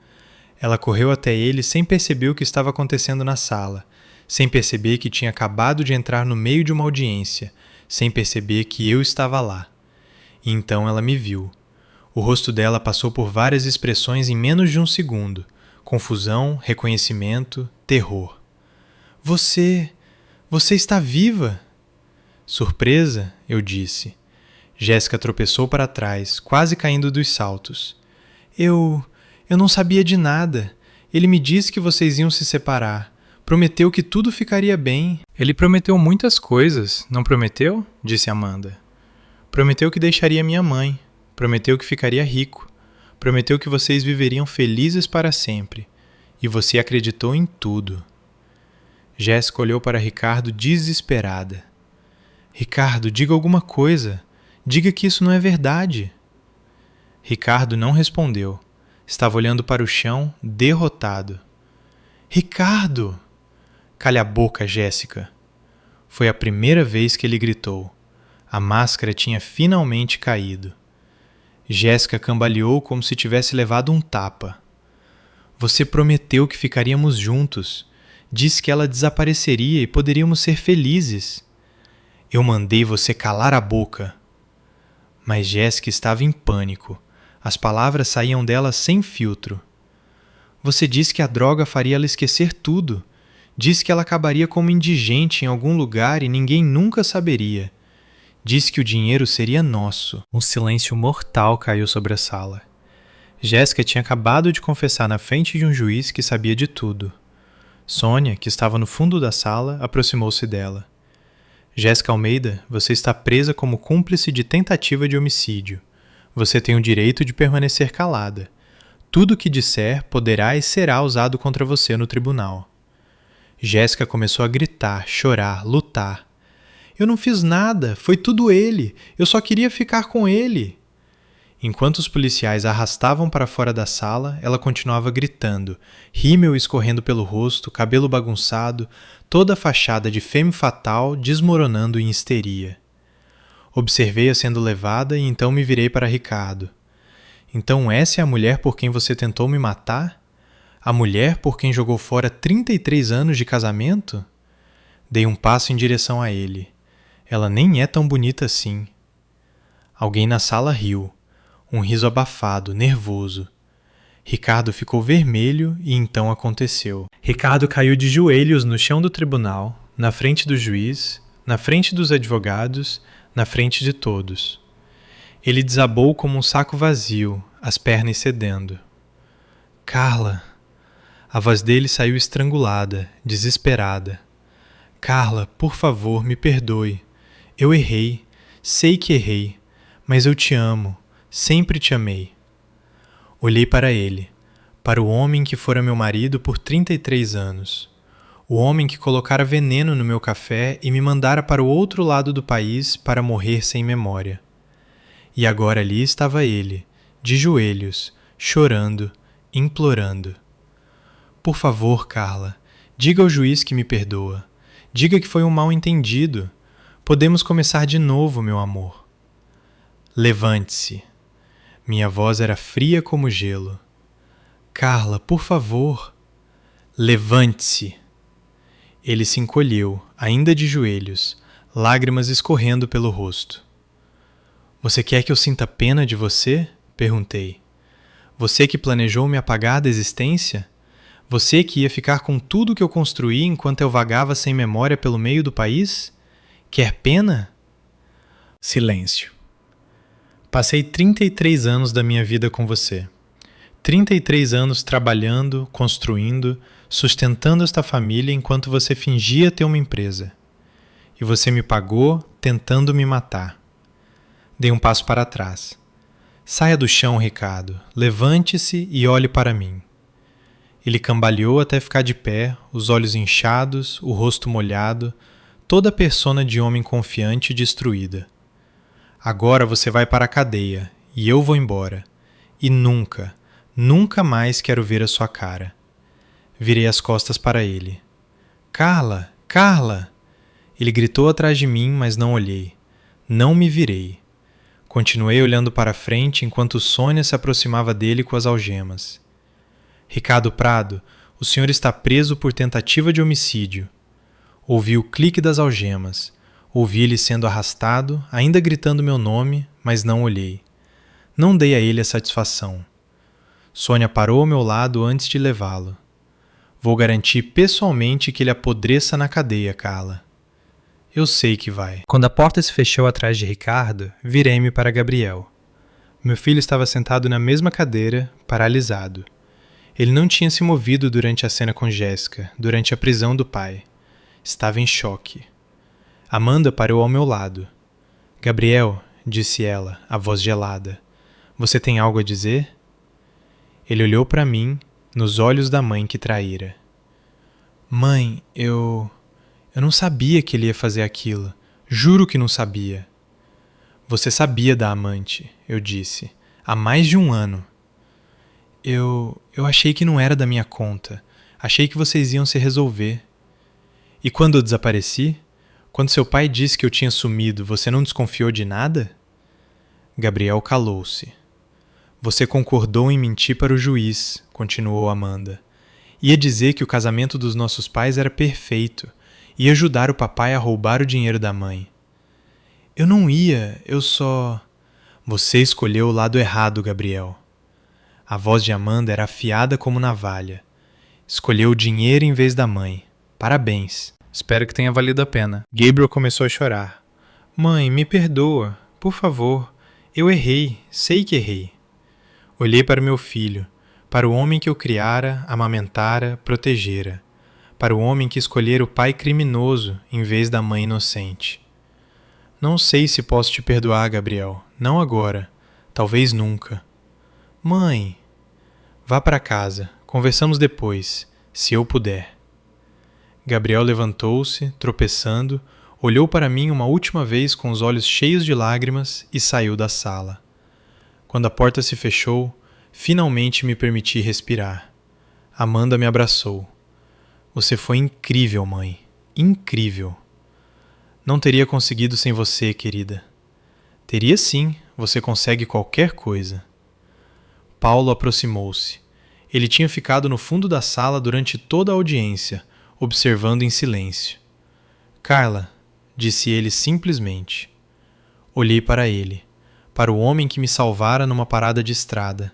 Speaker 1: Ela correu até ele sem perceber o que estava acontecendo na sala, sem perceber que tinha acabado de entrar no meio de uma audiência, sem perceber que eu estava lá. E então ela me viu. O rosto dela passou por várias expressões em menos de 1 segundo. Confusão, reconhecimento, terror. Você está viva? Surpresa, eu disse. Jéssica tropeçou para trás, quase caindo dos saltos. Eu não sabia de nada. Ele me disse que vocês iam se separar. Prometeu que tudo ficaria bem. Ele prometeu muitas coisas, não prometeu? Disse Amanda. Prometeu que deixaria minha mãe. Prometeu que ficaria rico. Prometeu que vocês viveriam felizes para sempre. E você acreditou em tudo. Jéssica olhou para Ricardo desesperada. Ricardo, diga alguma coisa. Diga que isso não é verdade. Ricardo não respondeu. Estava olhando para o chão, derrotado. Ricardo! Calha a boca, Jéssica. Foi a primeira vez que ele gritou. A máscara tinha finalmente caído. Jéssica cambaleou como se tivesse levado um tapa. Você prometeu que ficaríamos juntos. Disse que ela desapareceria e poderíamos ser felizes. Eu mandei você calar a boca. Mas Jéssica estava em pânico. As palavras saíam dela sem filtro. Você disse que a droga faria ela esquecer tudo. Disse que ela acabaria como indigente em algum lugar e ninguém nunca saberia. Disse que o dinheiro seria nosso. Um silêncio mortal caiu sobre a sala. Jéssica tinha acabado de confessar na frente de um juiz que sabia de tudo. Sônia, que estava no fundo da sala, aproximou-se dela. Jéssica Almeida, você está presa como cúmplice de tentativa de homicídio. Você tem o direito de permanecer calada. Tudo o que disser poderá e será usado contra você no tribunal. Jéssica começou a gritar, chorar, lutar. Eu não fiz nada, foi tudo ele. Eu só queria ficar com ele. Enquanto os policiais a arrastavam para fora da sala, ela continuava gritando, rímel escorrendo pelo rosto, cabelo bagunçado, toda a fachada de femme fatale desmoronando em histeria. Observei-a sendo levada e então me virei para Ricardo. Então essa é a mulher por quem você tentou me matar? A mulher por quem jogou fora 33 anos de casamento? Dei um passo em direção a ele. Ela nem é tão bonita assim. Alguém na sala riu. Um riso abafado, nervoso. Ricardo ficou vermelho e então aconteceu. Ricardo caiu de joelhos no chão do tribunal, na frente do juiz, na frente dos advogados, na frente de todos. Ele desabou como um saco vazio, as pernas cedendo. Carla! A voz dele saiu estrangulada, desesperada. Carla, por favor, me perdoe. Eu errei, sei que errei, mas eu te amo, sempre te amei. Olhei para ele, para o homem que fora meu marido por 33 anos. O homem que colocara veneno no meu café e me mandara para o outro lado do país para morrer sem memória. E agora ali estava ele, de joelhos, chorando, implorando. Por favor, Carla, diga ao juiz que me perdoa. Diga que foi um mal-entendido. Podemos começar de novo, meu amor. Levante-se. Minha voz era fria como gelo. Carla, por favor. Levante-se. Ele se encolheu, ainda de joelhos, lágrimas escorrendo pelo rosto. Você quer que eu sinta pena de você? Perguntei. Você que planejou me apagar da existência? Você que ia ficar com tudo que eu construí enquanto eu vagava sem memória pelo meio do país? Quer pena? Silêncio. Passei 33 anos da minha vida com você. 33 anos trabalhando, construindo, sustentando esta família enquanto você fingia ter uma empresa. E você me pagou tentando me matar. Dei um passo para trás. Saia do chão, Ricardo. Levante-se e olhe para mim. Ele cambaleou até ficar de pé, os olhos inchados, o rosto molhado, toda a persona de homem confiante destruída. Agora você vai para a cadeia, e eu vou embora. E nunca, nunca mais quero ver a sua cara. Virei as costas para ele. Carla! Carla! Ele gritou atrás de mim, mas não olhei. Não me virei. Continuei olhando para frente enquanto Sônia se aproximava dele com as algemas. Ricardo Prado, o senhor está preso por tentativa de homicídio. Ouvi o clique das algemas. Ouvi ele sendo arrastado, ainda gritando meu nome, mas não olhei. Não dei a ele a satisfação. Sônia parou ao meu lado antes de levá-lo. Vou garantir pessoalmente que ele apodreça na cadeia, Carla. Eu sei que vai. Quando a porta se fechou atrás de Ricardo, virei-me para Gabriel. Meu filho estava sentado na mesma cadeira, paralisado. Ele não tinha se movido durante a cena com Jéssica, durante a prisão do pai. Estava em choque. Amanda parou ao meu lado. Gabriel, disse ela, a voz gelada, você tem algo a dizer? Ele olhou para mim, nos olhos da mãe que traíra. Mãe, eu não sabia que ele ia fazer aquilo. Juro que não sabia. Você sabia da amante, eu disse, há mais de um ano. Eu achei que não era da minha conta. Achei que vocês iam se resolver. E quando eu desapareci? Quando seu pai disse que eu tinha sumido, você não desconfiou de nada? Gabriel calou-se. Você concordou em mentir para o juiz, continuou Amanda. Ia dizer que o casamento dos nossos pais era perfeito. Ia ajudar o papai a roubar o dinheiro da mãe. Eu não ia, eu só... Você escolheu o lado errado, Gabriel. A voz de Amanda era afiada como navalha. Escolheu o dinheiro em vez da mãe. Parabéns. Espero que tenha valido a pena. Gabriel começou a chorar. Mãe, me perdoa. Por favor. Eu errei. Sei que errei. Olhei para meu filho. Para o homem que eu criara, amamentara, protegera. Para o homem que escolhera o pai criminoso em vez da mãe inocente. Não sei se posso te perdoar, Gabriel. Não agora. Talvez nunca. Mãe, vá para casa. Conversamos depois, se eu puder. Gabriel levantou-se, tropeçando, olhou para mim uma última vez com os olhos cheios de lágrimas e saiu da sala. Quando a porta se fechou, finalmente me permiti respirar. Amanda me abraçou. Você foi incrível, mãe. Incrível. Não teria conseguido sem você, querida. Teria sim, você consegue qualquer coisa. Paulo aproximou-se. Ele tinha ficado no fundo da sala durante toda a audiência, observando em silêncio. Carla, disse ele simplesmente. Olhei para ele, para o homem que me salvara numa parada de estrada,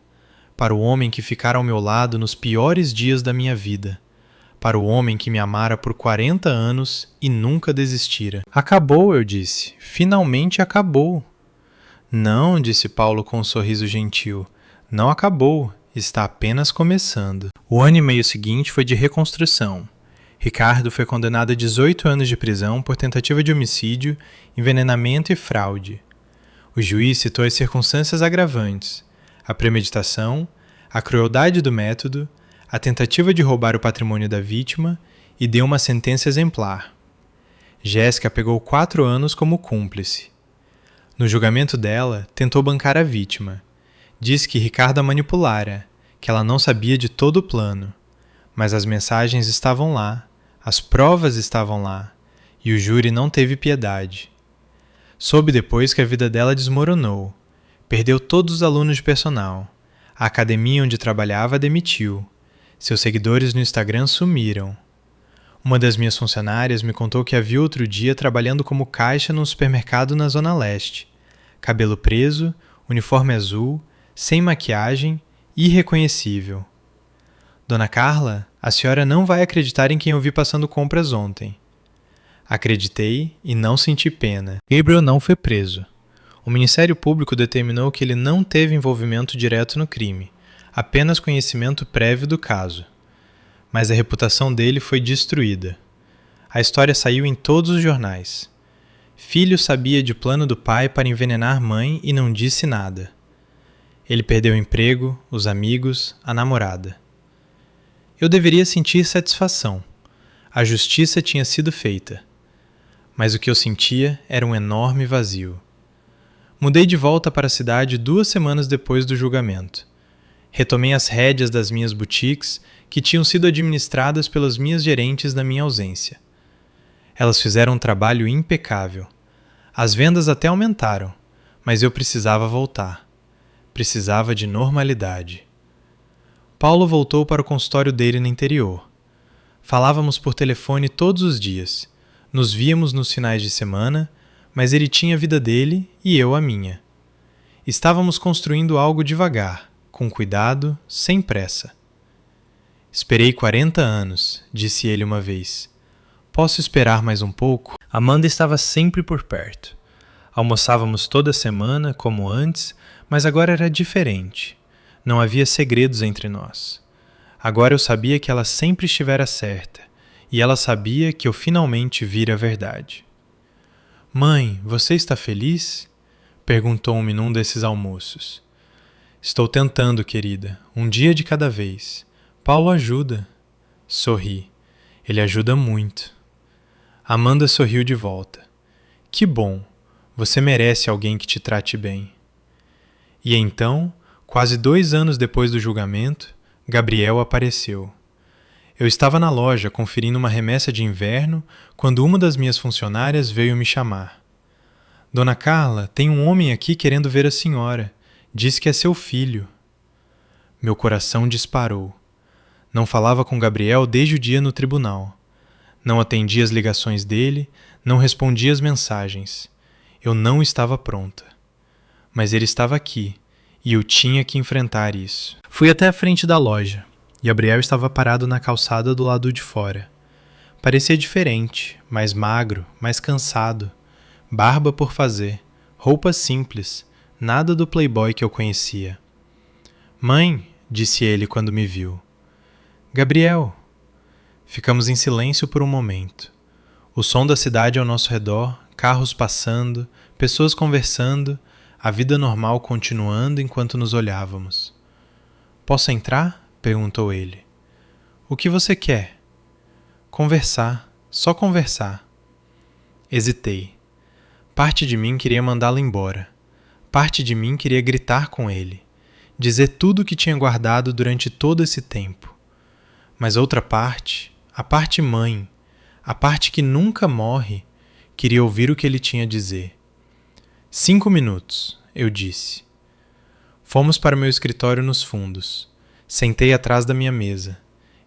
Speaker 1: para o homem que ficara ao meu lado nos piores dias da minha vida, para o homem que me amara por 40 anos e nunca desistira. Acabou, eu disse. Finalmente acabou. Não, disse Paulo com um sorriso gentil. Não acabou. Está apenas começando. O ano e meio seguinte foi de reconstrução. Ricardo foi condenado a 18 anos de prisão por tentativa de homicídio, envenenamento e fraude. O juiz citou as circunstâncias agravantes, a premeditação, a crueldade do método, a tentativa de roubar o patrimônio da vítima e deu uma sentença exemplar. Jéssica pegou 4 anos como cúmplice. No julgamento dela, tentou bancar a vítima. Disse que Ricardo a manipulara, que ela não sabia de todo o plano. Mas as mensagens estavam lá, as provas estavam lá, e o júri não teve piedade. Soube depois que a vida dela desmoronou. Perdeu todos os alunos de personal. A academia onde trabalhava a demitiu. Seus seguidores no Instagram sumiram. Uma das minhas funcionárias me contou que a viu outro dia trabalhando como caixa num supermercado na Zona Leste. Cabelo preso, uniforme azul, sem maquiagem, irreconhecível. Dona Carla, a senhora não vai acreditar em quem eu vi passando compras ontem. Acreditei e não senti pena. Gabriel não foi preso. O Ministério Público determinou que ele não teve envolvimento direto no crime, apenas conhecimento prévio do caso. Mas a reputação dele foi destruída. A história saiu em todos os jornais. Filho sabia de plano do pai para envenenar mãe e não disse nada. Ele perdeu o emprego, os amigos, a namorada. Eu deveria sentir satisfação. A justiça tinha sido feita. Mas o que eu sentia era um enorme vazio. Mudei de volta para a cidade 2 semanas depois do julgamento. Retomei as rédeas das minhas boutiques, que tinham sido administradas pelas minhas gerentes na minha ausência. Elas fizeram um trabalho impecável. As vendas até aumentaram, mas eu precisava voltar. Precisava de normalidade. Paulo voltou para o consultório dele no interior. Falávamos por telefone todos os dias. Nos víamos nos finais de semana, mas ele tinha a vida dele e eu a minha. Estávamos construindo algo devagar, com cuidado, sem pressa. Esperei 40 anos, disse ele uma vez. Posso esperar mais um pouco? Amanda estava sempre por perto. Almoçávamos toda semana, como antes, mas agora era diferente. Não havia segredos entre nós. Agora eu sabia que ela sempre estivera certa, e ela sabia que eu finalmente vira a verdade. Mãe, você está feliz? Perguntou-me num desses almoços. Estou tentando, querida, um dia de cada vez. Paulo ajuda. Sorri. Ele ajuda muito. Amanda sorriu de volta. Que bom. Você merece alguém que te trate bem. E então, quase 2 anos depois do julgamento, Gabriel apareceu. Eu estava na loja conferindo uma remessa de inverno quando uma das minhas funcionárias veio me chamar. Dona Carla, tem um homem aqui querendo ver a senhora. Diz que é seu filho. Meu coração disparou. Não falava com Gabriel desde o dia no tribunal. Não atendia as ligações dele, não respondia as mensagens. Eu não estava pronta. Mas ele estava aqui, e eu tinha que enfrentar isso. Fui até a frente da loja. Gabriel estava parado na calçada do lado de fora. Parecia diferente, mais magro, mais cansado. Barba por fazer, roupa simples, nada do playboy que eu conhecia. Mãe, disse ele quando me viu. Gabriel. Ficamos em silêncio por um momento. O som da cidade ao nosso redor, carros passando, pessoas conversando, a vida normal continuando enquanto nos olhávamos. Posso entrar? Perguntou ele. O que você quer? Conversar, só conversar. Hesitei. Parte de mim queria mandá-lo embora. Parte de mim queria gritar com ele, dizer tudo o que tinha guardado durante todo esse tempo. Mas outra parte, a parte mãe, a parte que nunca morre, queria ouvir o que ele tinha a dizer. 5 minutos, eu disse. Fomos para o meu escritório nos fundos. Sentei atrás da minha mesa.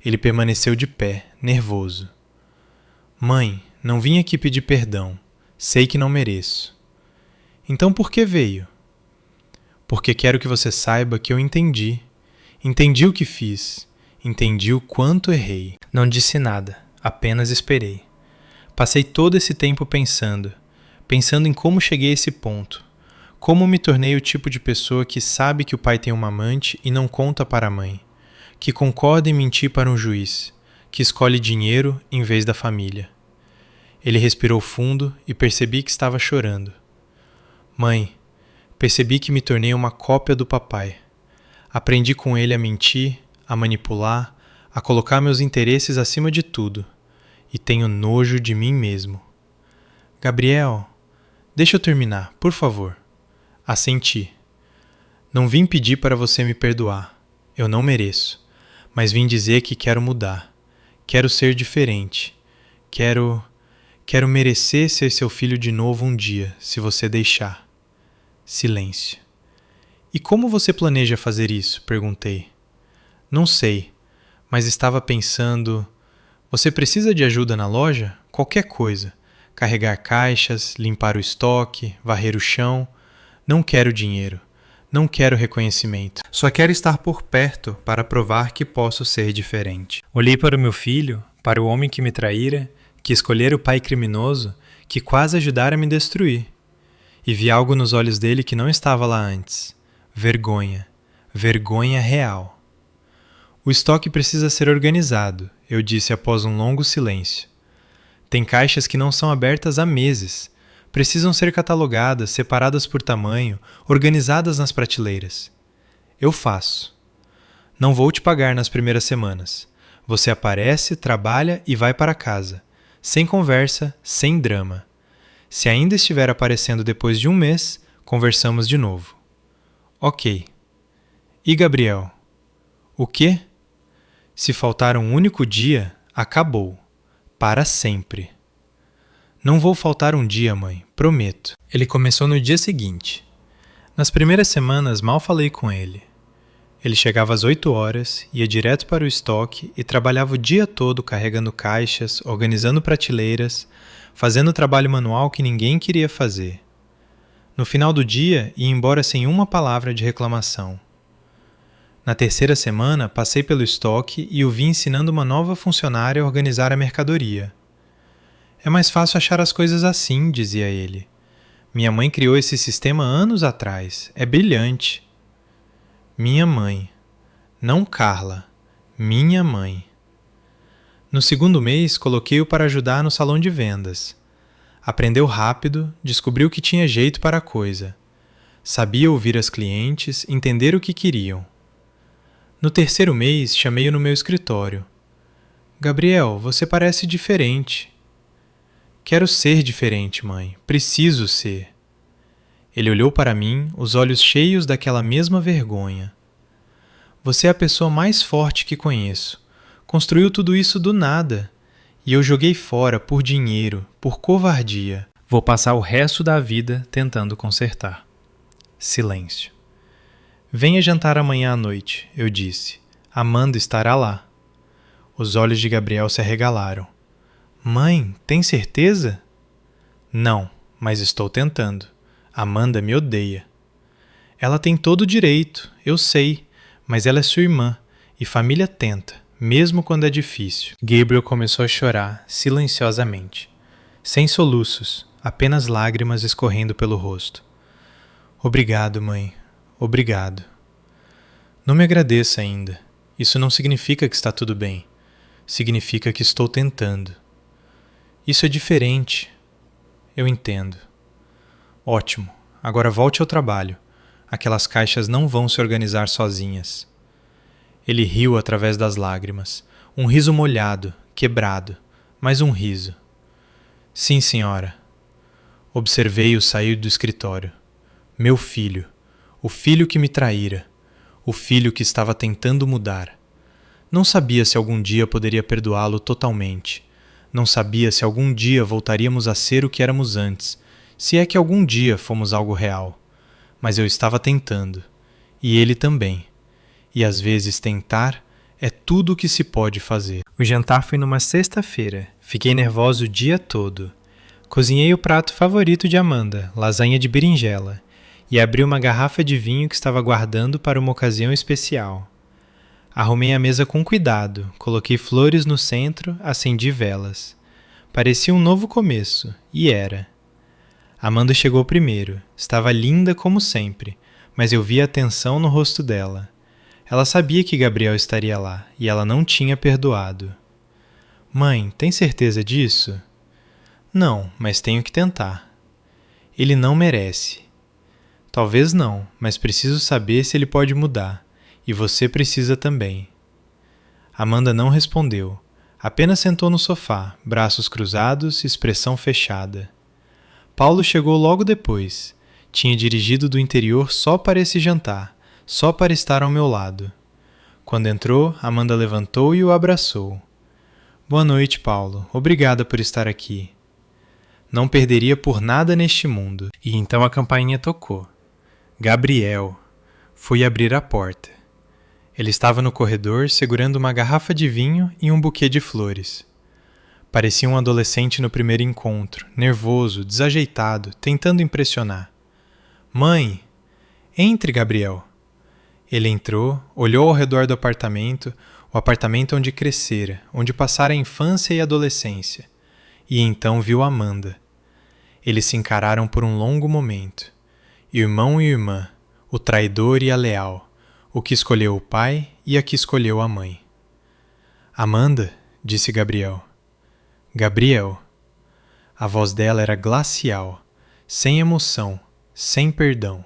Speaker 1: Ele permaneceu de pé, nervoso. Mãe, não vim aqui pedir perdão. Sei que não mereço. Então por que veio? Porque quero que você saiba que eu entendi. Entendi o que fiz. Entendi o quanto errei. Não disse nada, apenas esperei. Passei todo esse tempo pensando em como cheguei a esse ponto. Como me tornei o tipo de pessoa que sabe que o pai tem uma amante e não conta para a mãe. Que concorda em mentir para um juiz. Que escolhe dinheiro em vez da família. Ele respirou fundo e percebi que estava chorando. Mãe, percebi que me tornei uma cópia do papai. Aprendi com ele a mentir, a manipular, a colocar meus interesses acima de tudo. E tenho nojo de mim mesmo. Gabriel, deixa eu terminar, por favor. Assenti. Não vim pedir para você me perdoar. Eu não mereço. Mas vim dizer que quero mudar. Quero ser diferente. Quero merecer ser seu filho de novo um dia, se você deixar. Silêncio. E como você planeja fazer isso? Perguntei. Não sei, mas estava pensando... Você precisa de ajuda na loja? Qualquer coisa. Carregar caixas, limpar o estoque, varrer o chão. Não quero dinheiro. Não quero reconhecimento. Só quero estar por perto para provar que posso ser diferente. Olhei para o meu filho, para o homem que me traíra, que escolhera o pai criminoso, que quase ajudara a me destruir. E vi algo nos olhos dele que não estava lá antes. Vergonha. Vergonha real. O estoque precisa ser organizado, eu disse após um longo silêncio. Tem caixas que não são abertas há meses. Precisam ser catalogadas, separadas por tamanho, organizadas nas prateleiras. Eu faço. Não vou te pagar nas primeiras semanas. Você aparece, trabalha e vai para casa. Sem conversa, sem drama. Se ainda estiver aparecendo depois de um mês, conversamos de novo. Ok. E Gabriel? O quê? Se faltar um único dia, acabou. Para sempre. Não vou faltar um dia, mãe, prometo. Ele começou no dia seguinte. Nas primeiras semanas mal falei com ele. Ele chegava às 8 horas, ia direto para o estoque e trabalhava o dia todo carregando caixas, organizando prateleiras, fazendo trabalho manual que ninguém queria fazer. No final do dia, ia embora sem uma palavra de reclamação. Na terceira semana, passei pelo estoque e o vi ensinando uma nova funcionária a organizar a mercadoria. É mais fácil achar as coisas assim, dizia ele. Minha mãe criou esse sistema anos atrás. É brilhante. Minha mãe. Não Carla. Minha mãe. No segundo mês, coloquei-o para ajudar no salão de vendas. Aprendeu rápido, descobriu que tinha jeito para a coisa. Sabia ouvir as clientes, entender o que queriam. No terceiro mês, chamei-o no meu escritório. Gabriel, você parece diferente. Quero ser diferente, mãe. Preciso ser. Ele olhou para mim, os olhos cheios daquela mesma vergonha. Você é a pessoa mais forte que conheço. Construiu tudo isso do nada. E eu joguei fora por dinheiro, por covardia. Vou passar o resto da vida tentando consertar. Silêncio. Venha jantar amanhã à noite, eu disse. Amanda estará lá. Os olhos de Gabriel se arregalaram. Mãe, tem certeza? Não, mas estou tentando. Amanda me odeia. Ela tem todo o direito, eu sei, mas ela é sua irmã e família tenta, mesmo quando é difícil. Gabriel começou a chorar, silenciosamente. Sem soluços, apenas lágrimas escorrendo pelo rosto. Obrigado, mãe. Obrigado. Não me agradeça ainda. Isso não significa que está tudo bem. Significa que estou tentando. Isso é diferente. Eu entendo. Ótimo. Agora volte ao trabalho. Aquelas caixas não vão se organizar sozinhas. Ele riu através das lágrimas. Um riso molhado, quebrado, mas um riso. Sim, senhora. Observei-o sair do escritório. Meu filho, o filho que me traíra, o filho que estava tentando mudar. Não sabia se algum dia poderia perdoá-lo totalmente. Não sabia se algum dia voltaríamos a ser o que éramos antes, se é que algum dia fomos algo real. Mas eu estava tentando, e ele também. E às vezes tentar é tudo o que se pode fazer. O jantar foi numa sexta-feira. Fiquei nervosa o dia todo. Cozinhei o prato favorito de Amanda, lasanha de berinjela, e abri uma garrafa de vinho que estava guardando para uma ocasião especial. Arrumei a mesa com cuidado, coloquei flores no centro, acendi velas. Parecia um novo começo, e era. Amanda chegou primeiro, estava linda como sempre, mas eu via a tensão no rosto dela. Ela sabia que Gabriel estaria lá, e ela não tinha perdoado. Mãe, tem certeza disso? Não, mas tenho que tentar. Ele não merece. Talvez não, mas preciso saber se ele pode mudar. E você precisa também. Amanda não respondeu. Apenas sentou no sofá, braços cruzados, expressão fechada. Paulo chegou logo depois. Tinha dirigido do interior só para esse jantar, só para estar ao meu lado. Quando entrou, Amanda levantou e o abraçou. Boa noite, Paulo. Obrigada por estar aqui. Não perderia por nada neste mundo. E então a campainha tocou. Gabriel. Fui abrir a porta. Ele estava no corredor segurando uma garrafa de vinho e um buquê de flores. Parecia um adolescente no primeiro encontro, nervoso, desajeitado, tentando impressionar. Mãe! Entre, Gabriel! Ele entrou, olhou ao redor do apartamento, o apartamento onde crescera, onde passara a infância e a adolescência, e então viu Amanda. Eles se encararam por um longo momento. Irmão e irmã, o traidor e a leal, o que escolheu o pai e a que escolheu a mãe. Amanda, disse Gabriel. Gabriel. A voz dela era glacial, sem emoção, sem perdão.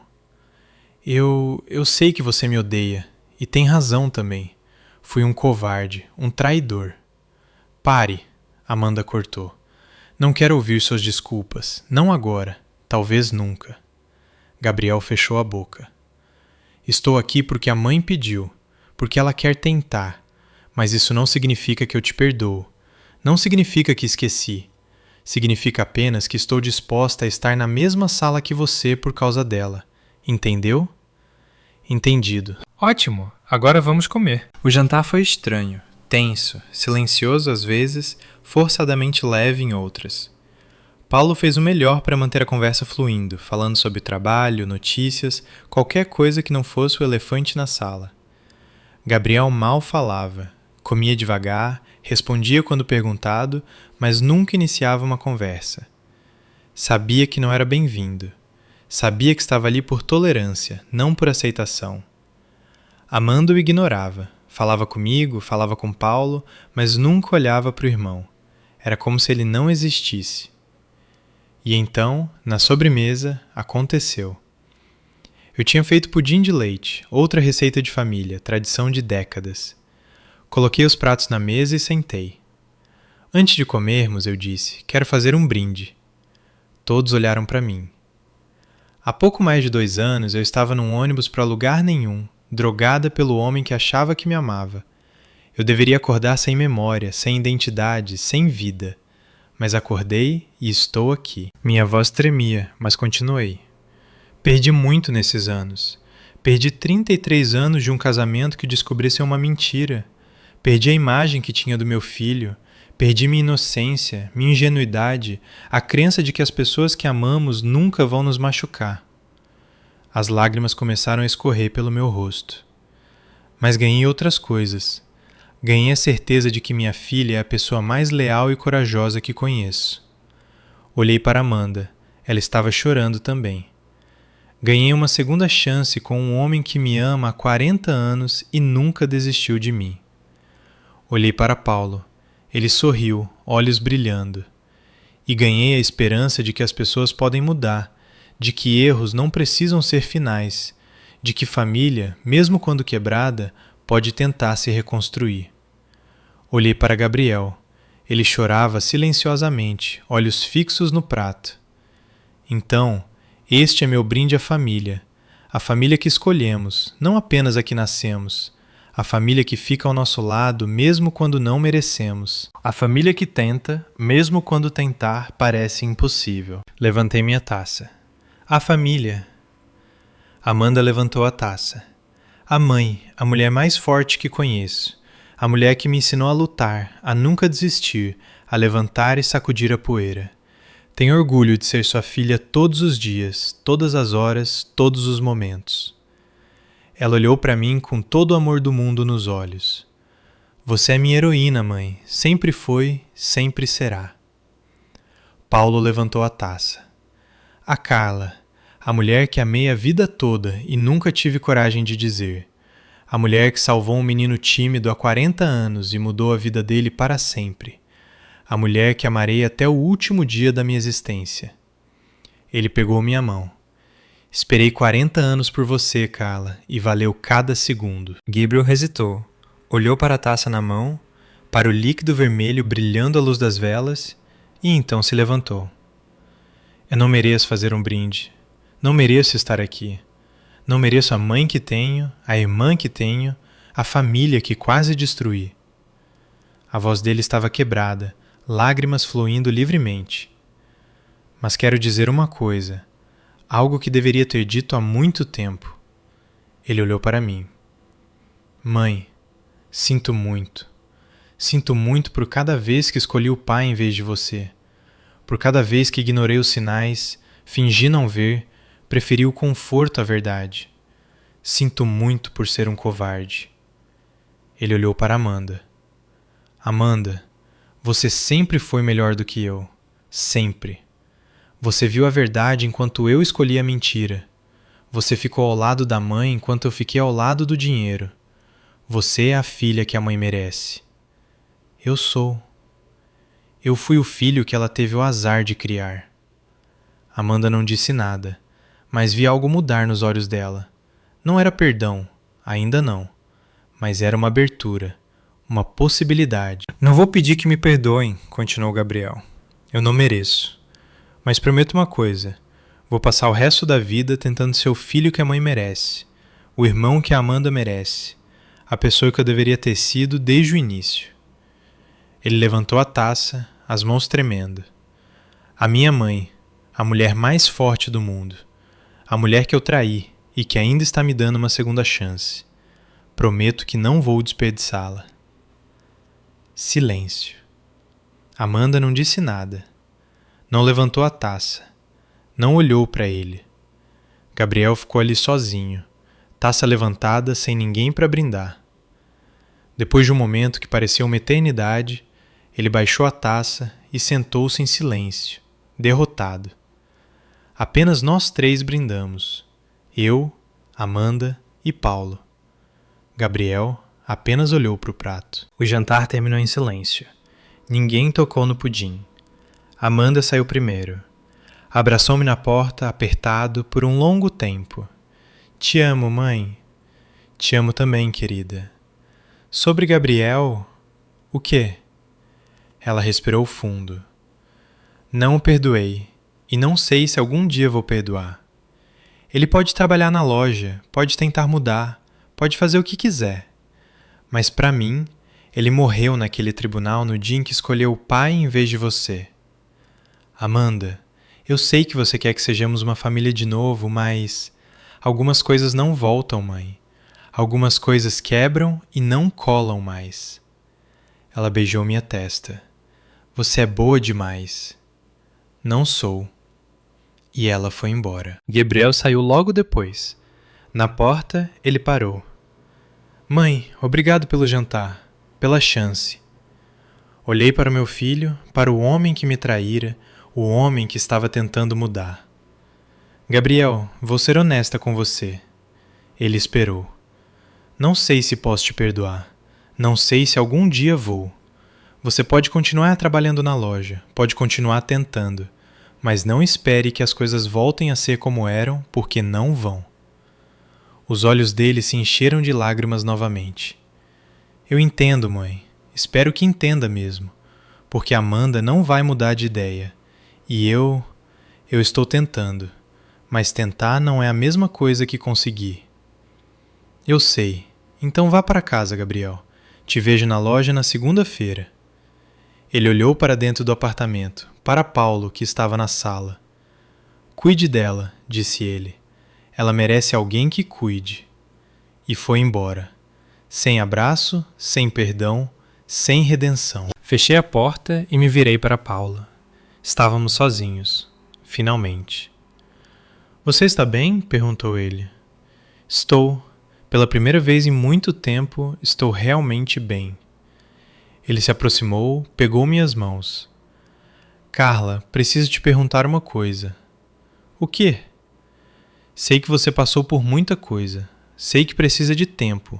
Speaker 1: Eu sei que você me odeia, e tem razão também. Fui um covarde, um traidor. Pare, Amanda cortou. Não quero ouvir suas desculpas, não agora, talvez nunca. Gabriel fechou a boca. Estou aqui porque a mãe pediu, porque ela quer tentar, mas isso não significa que eu te perdoo. Não significa que esqueci. Significa apenas que estou disposta a estar na mesma sala que você por causa dela. Entendeu? Entendido. Ótimo, agora vamos comer. O jantar foi estranho, tenso, silencioso às vezes, forçadamente leve em outras. Paulo fez o melhor para manter a conversa fluindo, falando sobre trabalho, notícias, qualquer coisa que não fosse o elefante na sala. Gabriel mal falava, comia devagar, respondia quando perguntado, mas nunca iniciava uma conversa. Sabia que não era bem-vindo. Sabia que estava ali por tolerância, não por aceitação. Amanda o ignorava. Falava comigo, falava com Paulo, mas nunca olhava para o irmão. Era como se ele não existisse. E então, na sobremesa, aconteceu. Eu tinha feito pudim de leite, outra receita de família, tradição de décadas. Coloquei os pratos na mesa e sentei. Antes de comermos, eu disse, quero fazer um brinde. Todos olharam para mim. Há pouco mais de 2 anos, eu estava num ônibus para lugar nenhum, drogada pelo homem que achava que me amava. Eu deveria acordar sem memória, sem identidade, sem vida. Mas acordei e estou aqui. Minha voz tremia, mas continuei. Perdi muito nesses anos. Perdi 33 anos de um casamento que descobri ser uma mentira. Perdi a imagem que tinha do meu filho. Perdi minha inocência, minha ingenuidade, a crença de que as pessoas que amamos nunca vão nos machucar. As lágrimas começaram a escorrer pelo meu rosto. Mas ganhei outras coisas. Ganhei a certeza de que minha filha é a pessoa mais leal e corajosa que conheço. Olhei para Amanda. Ela estava chorando também. Ganhei uma segunda chance com um homem que me ama há 40 anos e nunca desistiu de mim. Olhei para Paulo. Ele sorriu, olhos brilhando. E ganhei a esperança de que as pessoas podem mudar, de que erros não precisam ser finais, de que família, mesmo quando quebrada, pode tentar se reconstruir. Olhei para Gabriel. Ele chorava silenciosamente, olhos fixos no prato. Então, Este é meu brinde à família. A família que escolhemos, não apenas a que nascemos. A família que fica ao nosso lado mesmo quando não merecemos. A família que tenta, mesmo quando tentar parece impossível. Levantei minha taça. A família. Amanda levantou a taça. A mãe, a mulher mais forte que conheço. A mulher que me ensinou a lutar, a nunca desistir, a levantar e sacudir a poeira. Tenho orgulho de ser sua filha todos os dias, todas as horas, todos os momentos. Ela olhou para mim com todo o amor do mundo nos olhos. Você é minha heroína, mãe. Sempre foi, sempre será. Paulo levantou a taça. A Carla, a mulher que amei a vida toda e nunca tive coragem de dizer. A mulher que salvou um menino tímido há 40 anos e mudou a vida dele para sempre. A mulher que amarei até o último dia da minha existência. Ele pegou minha mão. Esperei 40 anos por você, Carla, e valeu cada segundo. Gabriel hesitou. Olhou para a taça na mão, para o líquido vermelho brilhando à luz das velas, e então se levantou. Eu não mereço fazer um brinde. Não mereço estar aqui. Não mereço a mãe que tenho, a irmã que tenho, a família que quase destruí. A voz dele estava quebrada, lágrimas fluindo livremente. Mas quero dizer uma coisa, algo que deveria ter dito há muito tempo. Ele olhou para mim. Mãe, sinto muito. Sinto muito por cada vez que escolhi o pai em vez de você. Por cada vez que ignorei os sinais, fingi não ver, preferi o conforto à verdade. Sinto muito por ser um covarde. Ele olhou para Amanda. Amanda, você sempre foi melhor do que eu. Sempre. Você viu a verdade enquanto eu escolhi a mentira. Você ficou ao lado da mãe enquanto eu fiquei ao lado do dinheiro. Você é a filha que a mãe merece. Eu sou. Eu fui o filho que ela teve o azar de criar. Amanda não disse nada, mas vi algo mudar nos olhos dela. Não era perdão, ainda não, mas era uma abertura, uma possibilidade. Não vou pedir que me perdoem, continuou Gabriel. Eu não mereço. Mas prometo uma coisa, vou passar o resto da vida tentando ser o filho que a mãe merece, o irmão que a Amanda merece, a pessoa que eu deveria ter sido desde o início. Ele levantou a taça, as mãos tremendo. A minha mãe, a mulher mais forte do mundo, a mulher que eu traí e que ainda está me dando uma segunda chance. Prometo que não vou desperdiçá-la. Silêncio. Amanda não disse nada. Não levantou a taça. Não olhou para ele. Gabriel ficou ali sozinho, taça levantada sem ninguém para brindar. Depois de um momento que parecia uma eternidade, ele baixou a taça e sentou-se em silêncio, derrotado. Apenas nós três brindamos. Eu, Amanda e Paulo. Gabriel apenas olhou para o prato. O jantar terminou em silêncio. Ninguém tocou no pudim. Amanda saiu primeiro. Abraçou-me na porta, apertado, por um longo tempo. Te amo, mãe. Te amo também, querida. Sobre Gabriel... O quê? Ela respirou fundo. Não o perdoei, e não sei se algum dia vou perdoar. Ele pode trabalhar na loja, pode tentar mudar, pode fazer o que quiser. Mas para mim, ele morreu naquele tribunal no dia em que escolheu o pai em vez de você. Amanda, eu sei que você quer que sejamos uma família de novo, mas... algumas coisas não voltam, mãe. Algumas coisas quebram e não colam mais. Ela beijou minha testa. Você é boa demais. Não sou. E ela foi embora. Gabriel saiu logo depois. Na porta, ele parou. Mãe, obrigado pelo jantar, pela chance. Olhei para o meu filho, para o homem que me traíra, o homem que estava tentando mudar. Gabriel, vou ser honesta com você. Ele esperou. Não sei se posso te perdoar. Não sei se algum dia vou. Você pode continuar trabalhando na loja, pode continuar tentando, mas não espere que as coisas voltem a ser como eram, porque não vão. Os olhos dele se encheram de lágrimas novamente. Eu entendo, mãe. Espero que entenda mesmo, porque Amanda não vai mudar de ideia. E eu estou tentando, mas tentar não é a mesma coisa que conseguir. Eu sei. Então vá para casa, Gabriel. Te vejo na loja na segunda-feira. Ele olhou para dentro do apartamento, para Paulo, que estava na sala. Cuide dela, disse ele. Ela merece alguém que cuide. E foi embora. Sem abraço, sem perdão, sem redenção. Fechei a porta e me virei para Paula. Estávamos sozinhos. Finalmente. Você está bem? Perguntou ele. Estou. Pela primeira vez em muito tempo, estou realmente bem. Ele se aproximou, pegou minhas mãos. Carla, preciso te perguntar uma coisa. O quê? Sei que você passou por muita coisa. Sei que precisa de tempo.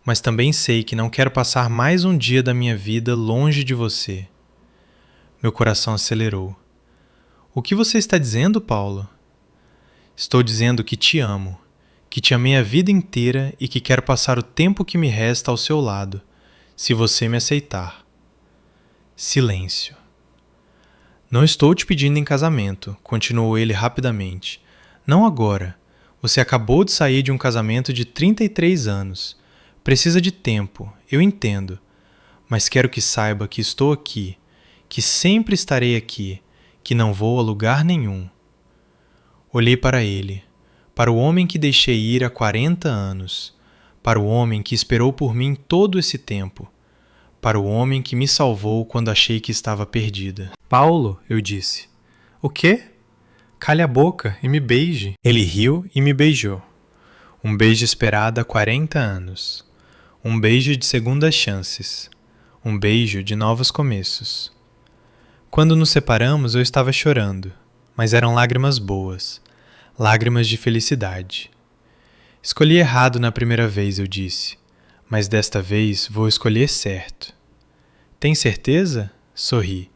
Speaker 1: Mas também sei que não quero passar mais um dia da minha vida longe de você. Meu coração acelerou. O que você está dizendo, Paulo? Estou dizendo que te amo, que te amei a vida inteira e que quero passar o tempo que me resta ao seu lado, se você me aceitar. Silêncio. Não estou te pedindo em casamento, continuou ele rapidamente. Não agora. Você acabou de sair de um casamento de 33 anos. Precisa de tempo, eu entendo. Mas quero que saiba que estou aqui, que sempre estarei aqui, que não vou a lugar nenhum. Olhei para ele, para o homem que deixei ir há 40 anos, para o homem que esperou por mim todo esse tempo, para o homem que me salvou quando achei que estava perdida. Paulo, eu disse. O quê? Cale a boca e me beije. Ele riu e me beijou. Um beijo esperado há 40 anos. Um beijo de segundas chances. Um beijo de novos começos. Quando nos separamos, eu estava chorando, mas eram lágrimas boas, lágrimas de felicidade. Escolhi errado na primeira vez, eu disse, mas desta vez vou escolher certo. Tem certeza? Sorri.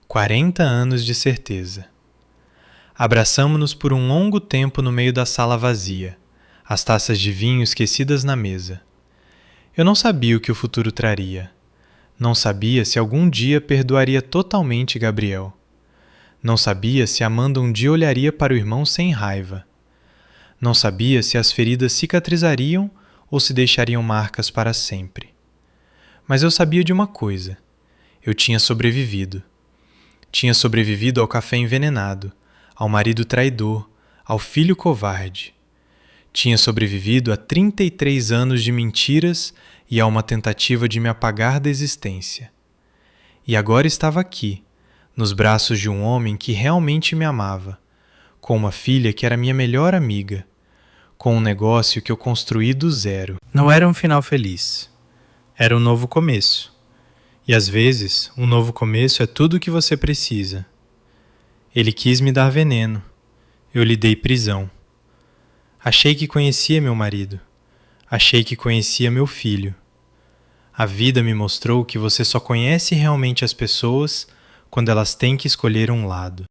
Speaker 1: 40 anos de certeza. Abraçamo-nos por um longo tempo no meio da sala vazia, as taças de vinho esquecidas na mesa. Eu não sabia o que o futuro traria. Não sabia se algum dia perdoaria totalmente Gabriel. Não sabia se Amanda um dia olharia para o irmão sem raiva. Não sabia se as feridas cicatrizariam ou se deixariam marcas para sempre. Mas eu sabia de uma coisa. Eu tinha sobrevivido. Tinha sobrevivido ao café envenenado, ao marido traidor, ao filho covarde. Tinha sobrevivido a 33 anos de mentiras e a uma tentativa de me apagar da existência. E agora estava aqui, nos braços de um homem que realmente me amava, com uma filha que era minha melhor amiga, com um negócio que eu construí do zero. Não era um final feliz. Era um novo começo. E às vezes, um novo começo é tudo o que você precisa. Ele quis me dar veneno. Eu lhe dei prisão. Achei que conhecia meu marido. Achei que conhecia meu filho. A vida me mostrou que você só conhece realmente as pessoas quando elas têm que escolher um lado.